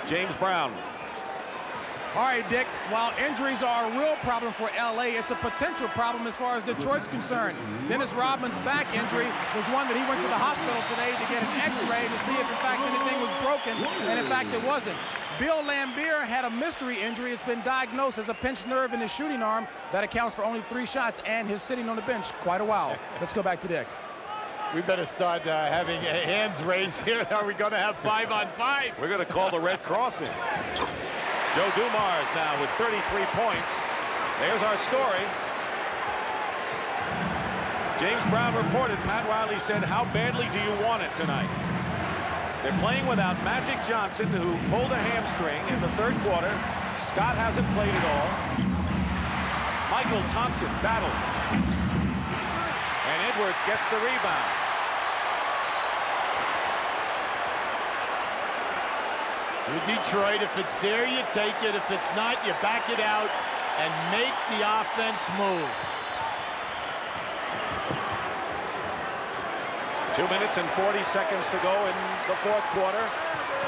James Brown. All right, Dick, while injuries are a real problem for LA, it's a potential problem as far as Detroit's concerned. Dennis Rodman's back injury was one that he went to the hospital today to get an x-ray to see if in fact anything was broken, and in fact it wasn't. Bill Laimbeer had a mystery injury. It's been diagnosed as a pinched nerve in his shooting arm. That accounts for only 3 shots, and he's sitting on the bench quite a while. Let's go back to Dick. We better start having hands raised here. Are we going to have 5-on-5? We're going to call the Red Cross in. Joe Dumars now with 33 points. There's our story. James Brown reported, Pat Riley said, how badly do you want it tonight? They're playing without Magic Johnson, who pulled a hamstring in the 3rd quarter. Scott hasn't played at all. Michael Thompson battles. And Edwards gets the rebound. With Detroit, if it's there, you take it. If it's not, you back it out and make the offense move. 2 minutes and 40 seconds to go in the 4th quarter.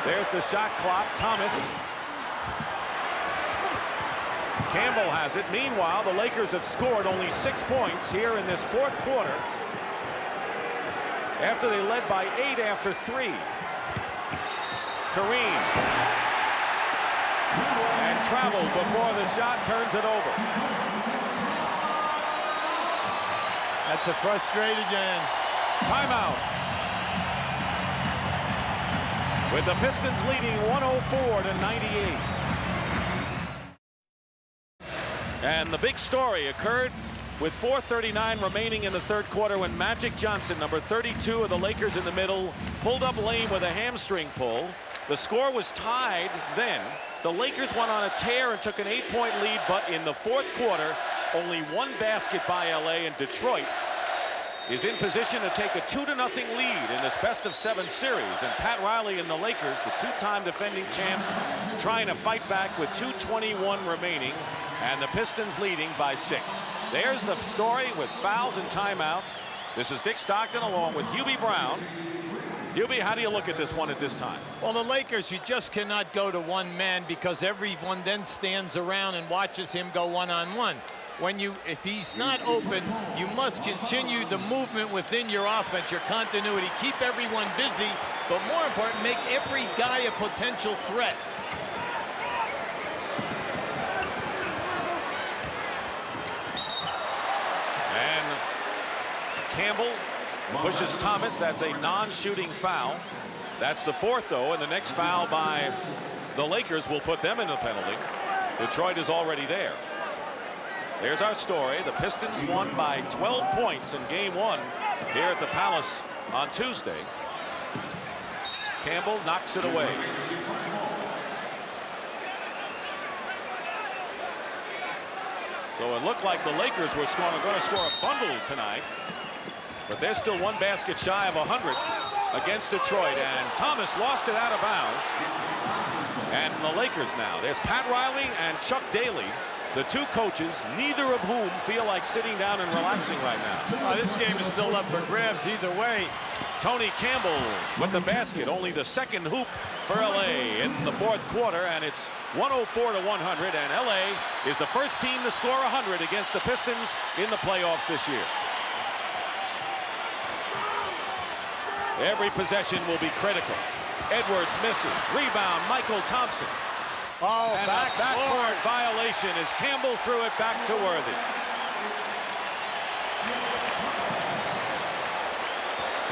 There's the shot clock. Thomas. Campbell has it. Meanwhile, the Lakers have scored only 6 points here in this 4th quarter, after they led by 8 after 3. Kareem. And and traveled before the shot turns it over. That's a frustrated man. Timeout. With the Pistons leading 104-98. And the big story occurred with 4:39 remaining in the third quarter when Magic Johnson, number 32 of the Lakers in the middle, pulled up lame with a hamstring pull. The score was tied then. The Lakers went on a tear and took an 8-point lead, but in the fourth quarter, only one basket by LA, and Detroit is in position to take a 2-0 lead in this best-of-7 series. And Pat Riley and the Lakers, the two-time defending champs, trying to fight back with 2:21 remaining, and the Pistons leading by 6. There's the story with fouls and timeouts. This is Dick Stockton along with Hubie Brown. Hubie, how do you look at this one at this time? Well, the Lakers, you just cannot go to one man because everyone then stands around and watches him go one-on-one. If he's not open, you must continue the movement within your offense, your continuity. Keep everyone busy, but more important, make every guy a potential threat. And Campbell pushes Thomas. That's a non-shooting foul. That's the fourth, though, and the next foul by the Lakers will put them in the penalty. Detroit is already there. There's our story. The Pistons won by 12 points in game 1 here at the Palace on Tuesday. Campbell knocks it away. So it looked like the Lakers were going to score a bundle tonight, but they're still one basket shy of 100 against Detroit, and Thomas lost it out of bounds. And the Lakers now, there's Pat Riley and Chuck Daly, the two coaches, neither of whom feel like sitting down and relaxing right now. This game is still up for grabs either way. Tony Campbell with the basket, only the second hoop for LA in the fourth quarter, and it's 104-100, and LA is the first team to score 100 against the Pistons in the playoffs this year. Every possession will be critical. Edwards misses. Rebound, Michael Thompson. Oh, And a backcourt violation as Campbell threw it back to Worthy.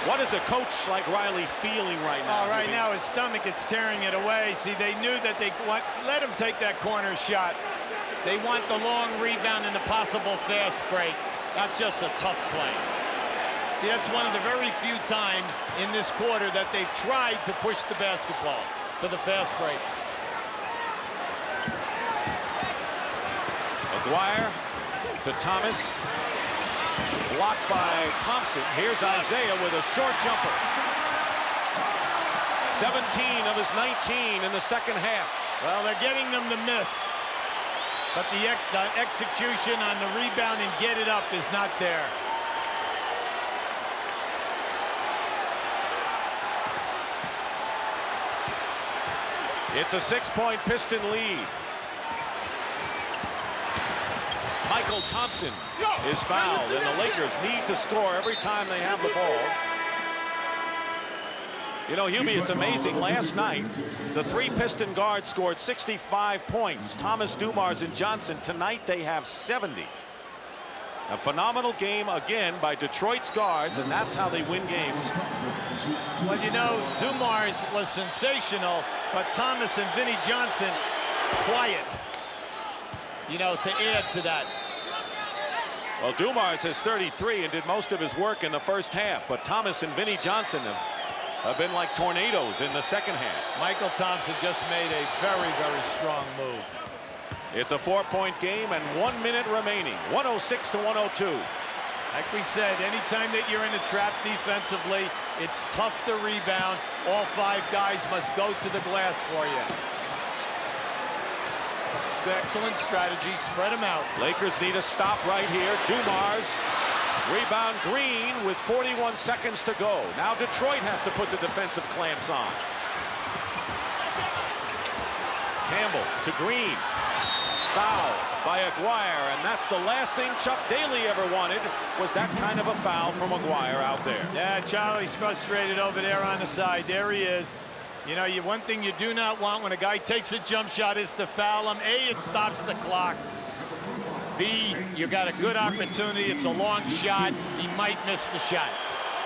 What is a coach like Riley feeling right now? Oh, right now his stomach is tearing it away. See, they knew that let him take that corner shot. They want the long rebound and the possible fast break, not just a tough play. See, that's one of the very few times in this quarter that they've tried to push the basketball for the fast break. McGuire to Thomas. Blocked by Thompson. Here's Isaiah with a short jumper. 17 of his 19 in the second half. Well, they're getting them to miss. But the execution on the rebound and get it up is not there. It's a 6-point Piston lead. Michael Thompson is fouled, and the Lakers need to score every time they have the ball. You know, Hubie, it's amazing. Last night, the three Piston guards scored 65 points. Thomas, Dumars, and Johnson. Tonight, they have 70. A phenomenal game, again, by Detroit's guards, and that's how they win games. Well, you know, Dumars was sensational, but Thomas and Vinnie Johnson, quiet. You know, to add to that. Well, Dumars has 33 and did most of his work in the first half, but Thomas and Vinnie Johnson have been like tornadoes in the second half. Michael Thompson just made a very, very strong move. It's a 4-point game and 1 minute remaining. 106-102. Like we said, anytime that you're in a trap defensively, it's tough to rebound. All 5 guys must go to the glass for you. Excellent strategy, spread them out. Lakers need a stop right here. Dumars, rebound Green with 41 seconds to go. Now Detroit has to put the defensive clamps on. Campbell to Green. Foul by Aguirre, and that's the last thing Chuck Daly ever wanted, was that kind of a foul from Aguirre out there. Yeah, Charlie's frustrated over there on the side. There he is. You know, one thing you do not want when a guy takes a jump shot is to foul him. A, it stops the clock. B, you got a good opportunity. It's a long shot. He might miss the shot.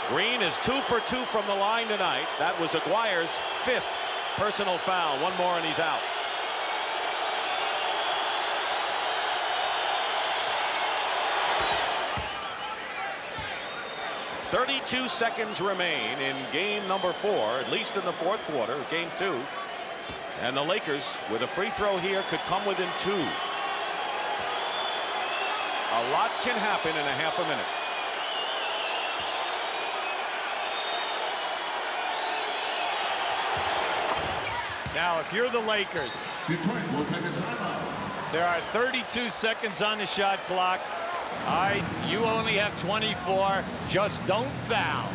Green is 2 for 2 from the line tonight. That was Aguirre's 5th personal foul. One more and he's out. "32 seconds remain in game number 4, at least in the fourth quarter, game 2. And the Lakers, with a free throw here, could come within 2. A lot can happen in a half a minute. Now, if you're the Lakers, Detroit will take a timeout. there are 32 seconds on the shot clock. All right, you only have 24. Just don't foul.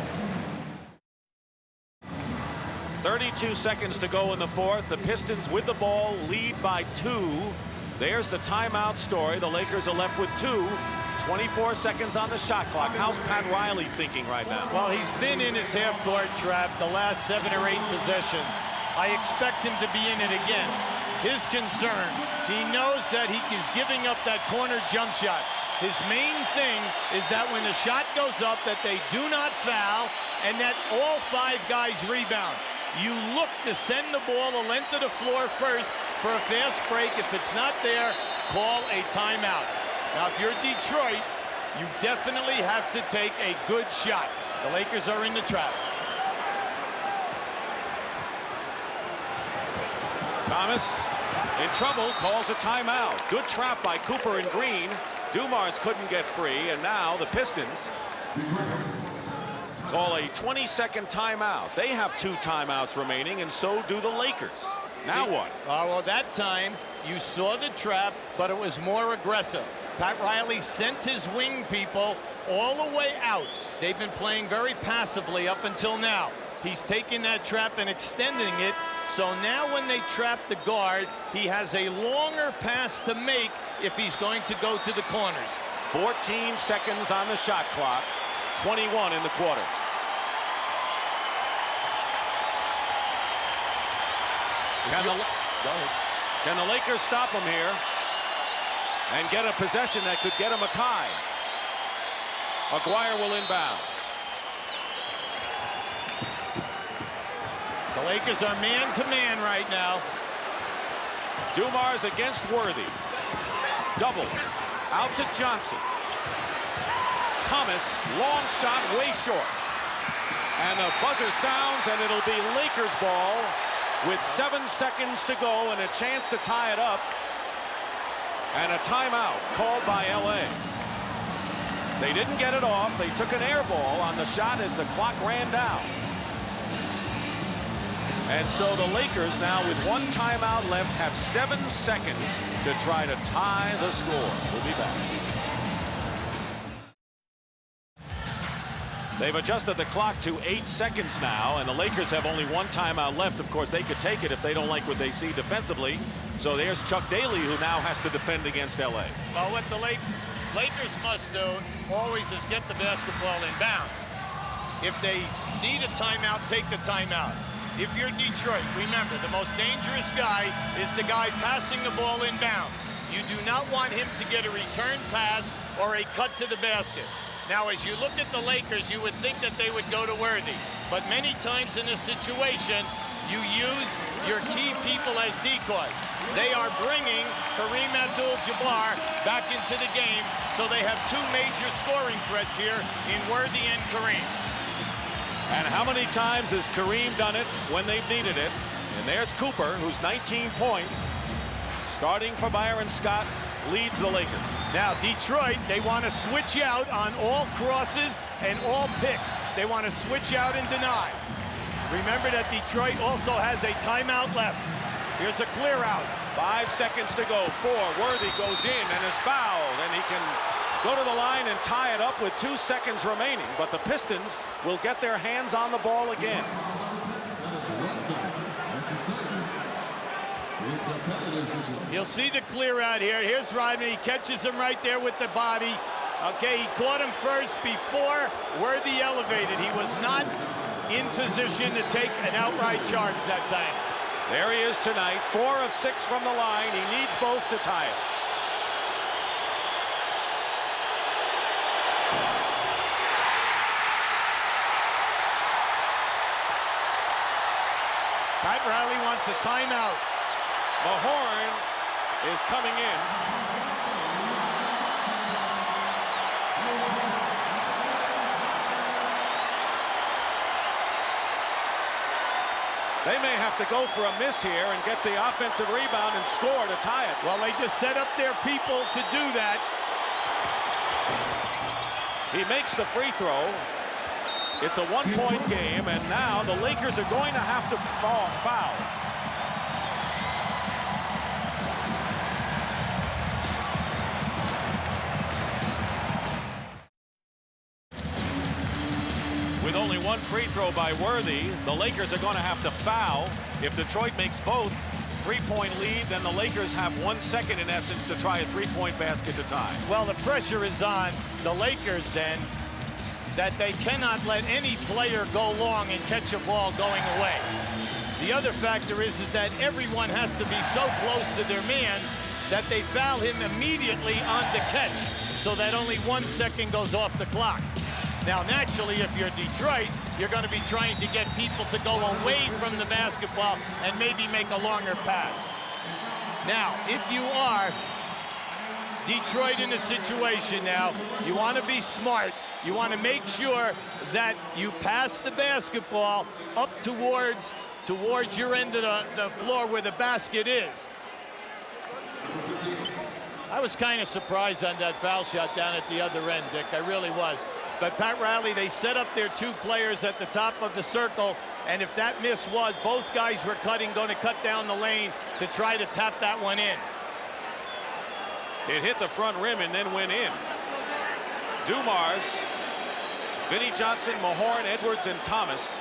32 seconds to go in the fourth. The Pistons with the ball lead by 2. There's the timeout story. The Lakers are left with 2. 24 seconds on the shot clock. How's Pat Riley thinking right now? Well, he's been in his half-court trap the last 7 or 8 possessions. I expect him to be in it again. His concern, he knows that he is giving up that corner jump shot. His main thing is that when the shot goes up, that they do not foul and that all 5 guys rebound. You look to send the ball the length of the floor first for a fast break. If it's not there, call a timeout. Now, if you're Detroit, you definitely have to take a good shot. The Lakers are in the trap. Thomas in trouble, calls a timeout. Good trap by Cooper and Green. Dumars couldn't get free, and now the Pistons call a 20-second timeout. They have 2 timeouts remaining, and so do the Lakers. Now what? Well, that time you saw the trap, but it was more aggressive. Pat Riley sent his wing people all the way out. They've been playing very passively up until now. He's taking that trap and extending it. So now when they trap the guard, he has a longer pass to make if he's going to go to the corners. 14 seconds on the shot clock. 21 in the quarter. Can the Lakers stop him here and get a possession that could get him a tie? Aguirre will inbound. The Lakers are man-to-man right now. Dumars against Worthy. Double. Out to Johnson. Thomas, long shot, way short. And the buzzer sounds, and it'll be Lakers ball with 7 seconds to go and a chance to tie it up. And a timeout called by LA. They didn't get it off. They took an air ball on the shot as the clock ran down. And so the Lakers now with 1 timeout left have 7 seconds to try to tie the score. We'll be back. They've adjusted the clock to 8 seconds now, and the Lakers have only 1 timeout left. Of course, they could take it if they don't like what they see defensively. So there's Chuck Daly, who now has to defend against LA. Well, what the Lakers must do always is get the basketball in bounds. If they need a timeout, take the timeout. If you're Detroit, remember, the most dangerous guy is the guy passing the ball in bounds. You do not want him to get a return pass or a cut to the basket. Now, as you look at the Lakers, you would think that they would go to Worthy. But many times in this situation, you use your key people as decoys. They are bringing Kareem Abdul-Jabbar back into the game, so they have 2 major scoring threats here in Worthy and Kareem. And how many times has Kareem done it when they've needed it? And there's Cooper, who's 19 points. Starting for Byron Scott, leads the Lakers. Now, Detroit, they want to switch out on all crosses and all picks. They want to switch out and deny. Remember that Detroit also has a timeout left. Here's a clear out. 5 seconds to go. 4. Worthy goes in and is fouled, and he can go to the line and tie it up with 2 seconds remaining. But the Pistons will get their hands on the ball again. You'll see the clear out here. Here's Rodman. He catches him right there with the body. Okay, he caught him first before Worthy elevated. He was not in position to take an outright charge that time. There he is tonight, 4 of 6 from the line. He needs both to tie it. Pat Riley wants a timeout. Mahorn is coming in. They may have to go for a miss here and get the offensive rebound and score to tie it. Well, they just set up their people to do that. He makes the free throw. It's a one-point game, and now the Lakers are going to have to foul. With only one free throw by Worthy, the Lakers are going to have to foul. If Detroit makes both, 3-point lead, then the Lakers have 1 second in essence to try a 3-point basket to tie. Well, the pressure is on the Lakers then, that they cannot let any player go long and catch a ball going away. The other factor is that everyone has to be so close to their man that they foul him immediately on the catch, so that only 1 second goes off the clock. Now, naturally, if you're Detroit, you're going to be trying to get people to go away from the basketball and maybe make a longer pass. Now, if you are Detroit in a situation now, you want to be smart. You want to make sure that you pass the basketball up towards your end of the floor where the basket is. I was kind of surprised on that foul shot down at the other end, Dick. I really was. But Pat Riley, they set up their 2 players at the top of the circle, and if that miss was, both guys were going to cut down the lane to try to tap that one in. It hit the front rim and then went in. Dumars, Vinnie Johnson, Mahorn, Edwards, and Thomas.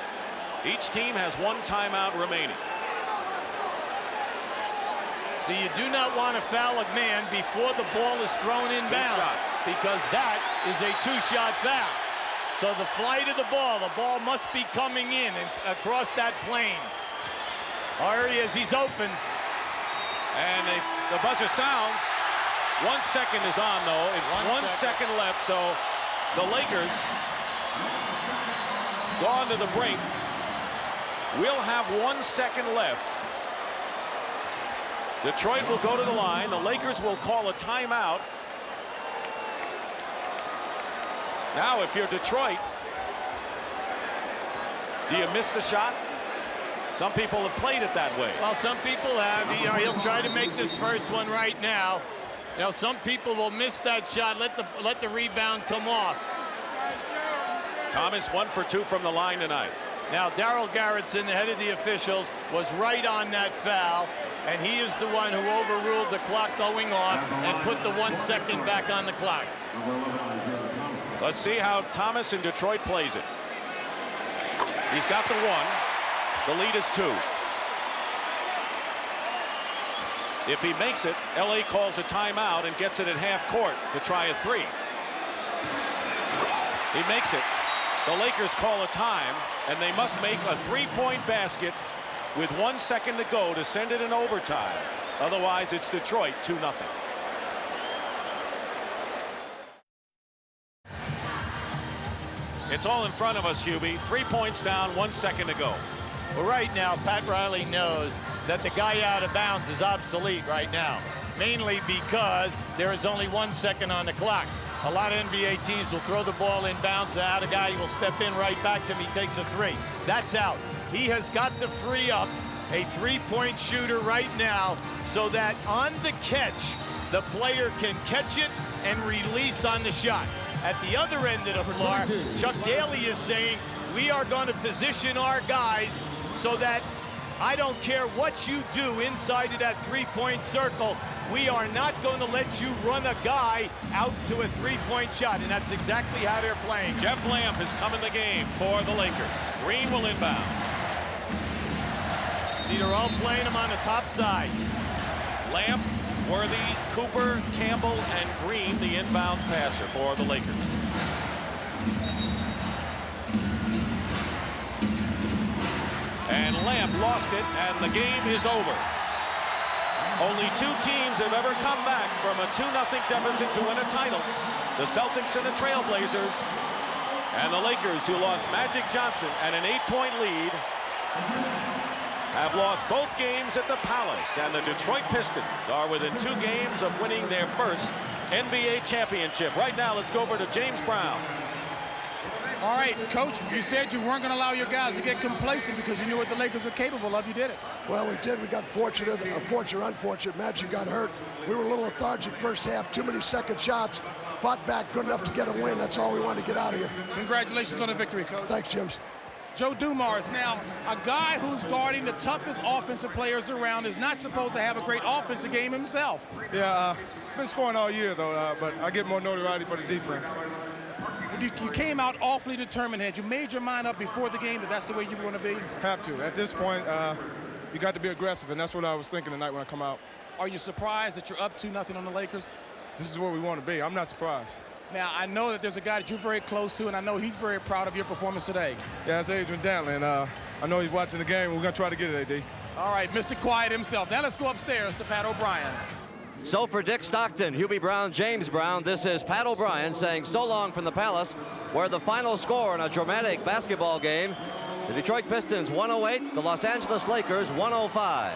Each team has 1 timeout remaining. So you do not want to foul a man before the ball is thrown inbounds, because that is a 2-shot foul. So the flight of the ball must be coming in and across that plane. There he is, he's open. And the buzzer sounds. 1 second is on, though. It's 1 second left, so the Lakers gone to the brink. We'll have 1 second left. Detroit will go to the line. The Lakers will call a timeout. Now, if you're Detroit, do you miss the shot? Some people have played it that way. Well, some people have. He'll try to make this first one right now. You know, some people will miss that shot, let the rebound come off. Thomas 1 for 2 from the line tonight. Now, Darryl Garrettson, the head of the officials, was right on that foul, and he is the one who overruled the clock going off and put the 1 second back on the clock. Let's see how Thomas in Detroit plays it. He's got the 1. The lead is 2. If he makes it, LA calls a timeout and gets it at half court to try a 3. He makes it. The Lakers call a time, and they must make a 3-point basket with 1 second to go to send it in overtime. Otherwise, it's Detroit 2-0. It's all in front of us, Hubie. 3 points down, 1 second to go. Well, right now, Pat Riley knows that the guy out of bounds is obsolete right now, mainly because there is only 1 second on the clock. A lot of NBA teams will throw the ball in bounds. The out guy will step in right back to him. He takes a 3. That's out. He has got to free up a 3-point shooter right now so that on the catch, the player can catch it and release on the shot. At the other end of the floor, Chuck Daly is saying, we are going to position our guys so that I don't care what you do inside of that 3-point circle, we are not going to let you run a guy out to a 3-point shot, and that's exactly how they're playing. Jeff Lamp has come in the game for the Lakers. Green will inbound. See, they're all playing him on the top side. Lamp, Worthy, Cooper, Campbell, and Green, the inbounds passer for the Lakers. lost it, and the game is over. Only two teams have ever come back from a 2-0 deficit to win a title. The Celtics and the Trailblazers, and the Lakers, who lost Magic Johnson and an 8-point lead, have lost both games at the Palace, and the Detroit Pistons are within 2 games of winning their first NBA championship. Right now, let's go over to James Brown. All right, Coach, you said you weren't going to allow your guys to get complacent because you knew what the Lakers were capable of. You did it. Well, we did. We got fortunate, unfortunate. Magic got hurt. We were a little lethargic first half, too many second shots. Fought back good enough to get a win. That's all we wanted to get out of here. Congratulations on the victory, Coach. Thanks, James. Joe Dumars, now, a guy who's guarding the toughest offensive players around is not supposed to have a great offensive game himself. Yeah, been scoring all year, though, but I get more notoriety for the defense. You came out awfully determined. Had you made your mind up before the game that that's the way you were going to be? Have to. At this point, you got to be aggressive, and that's what I was thinking tonight when I come out. Are you surprised that you're up 2-0 on the Lakers? This is where we want to be. I'm not surprised. Now, I know that there's a guy that you're very close to, and I know he's very proud of your performance today. Yeah, that's Adrian Dantley, and I know he's watching the game. We're going to try to get it, AD. All right, Mr. Quiet himself. Now let's go upstairs to Pat O'Brien. So for Dick Stockton, Hubie Brown, James Brown, this is Pat O'Brien saying so long from the Palace, where the final score in a dramatic basketball game, the Detroit Pistons 108, the Los Angeles Lakers 105.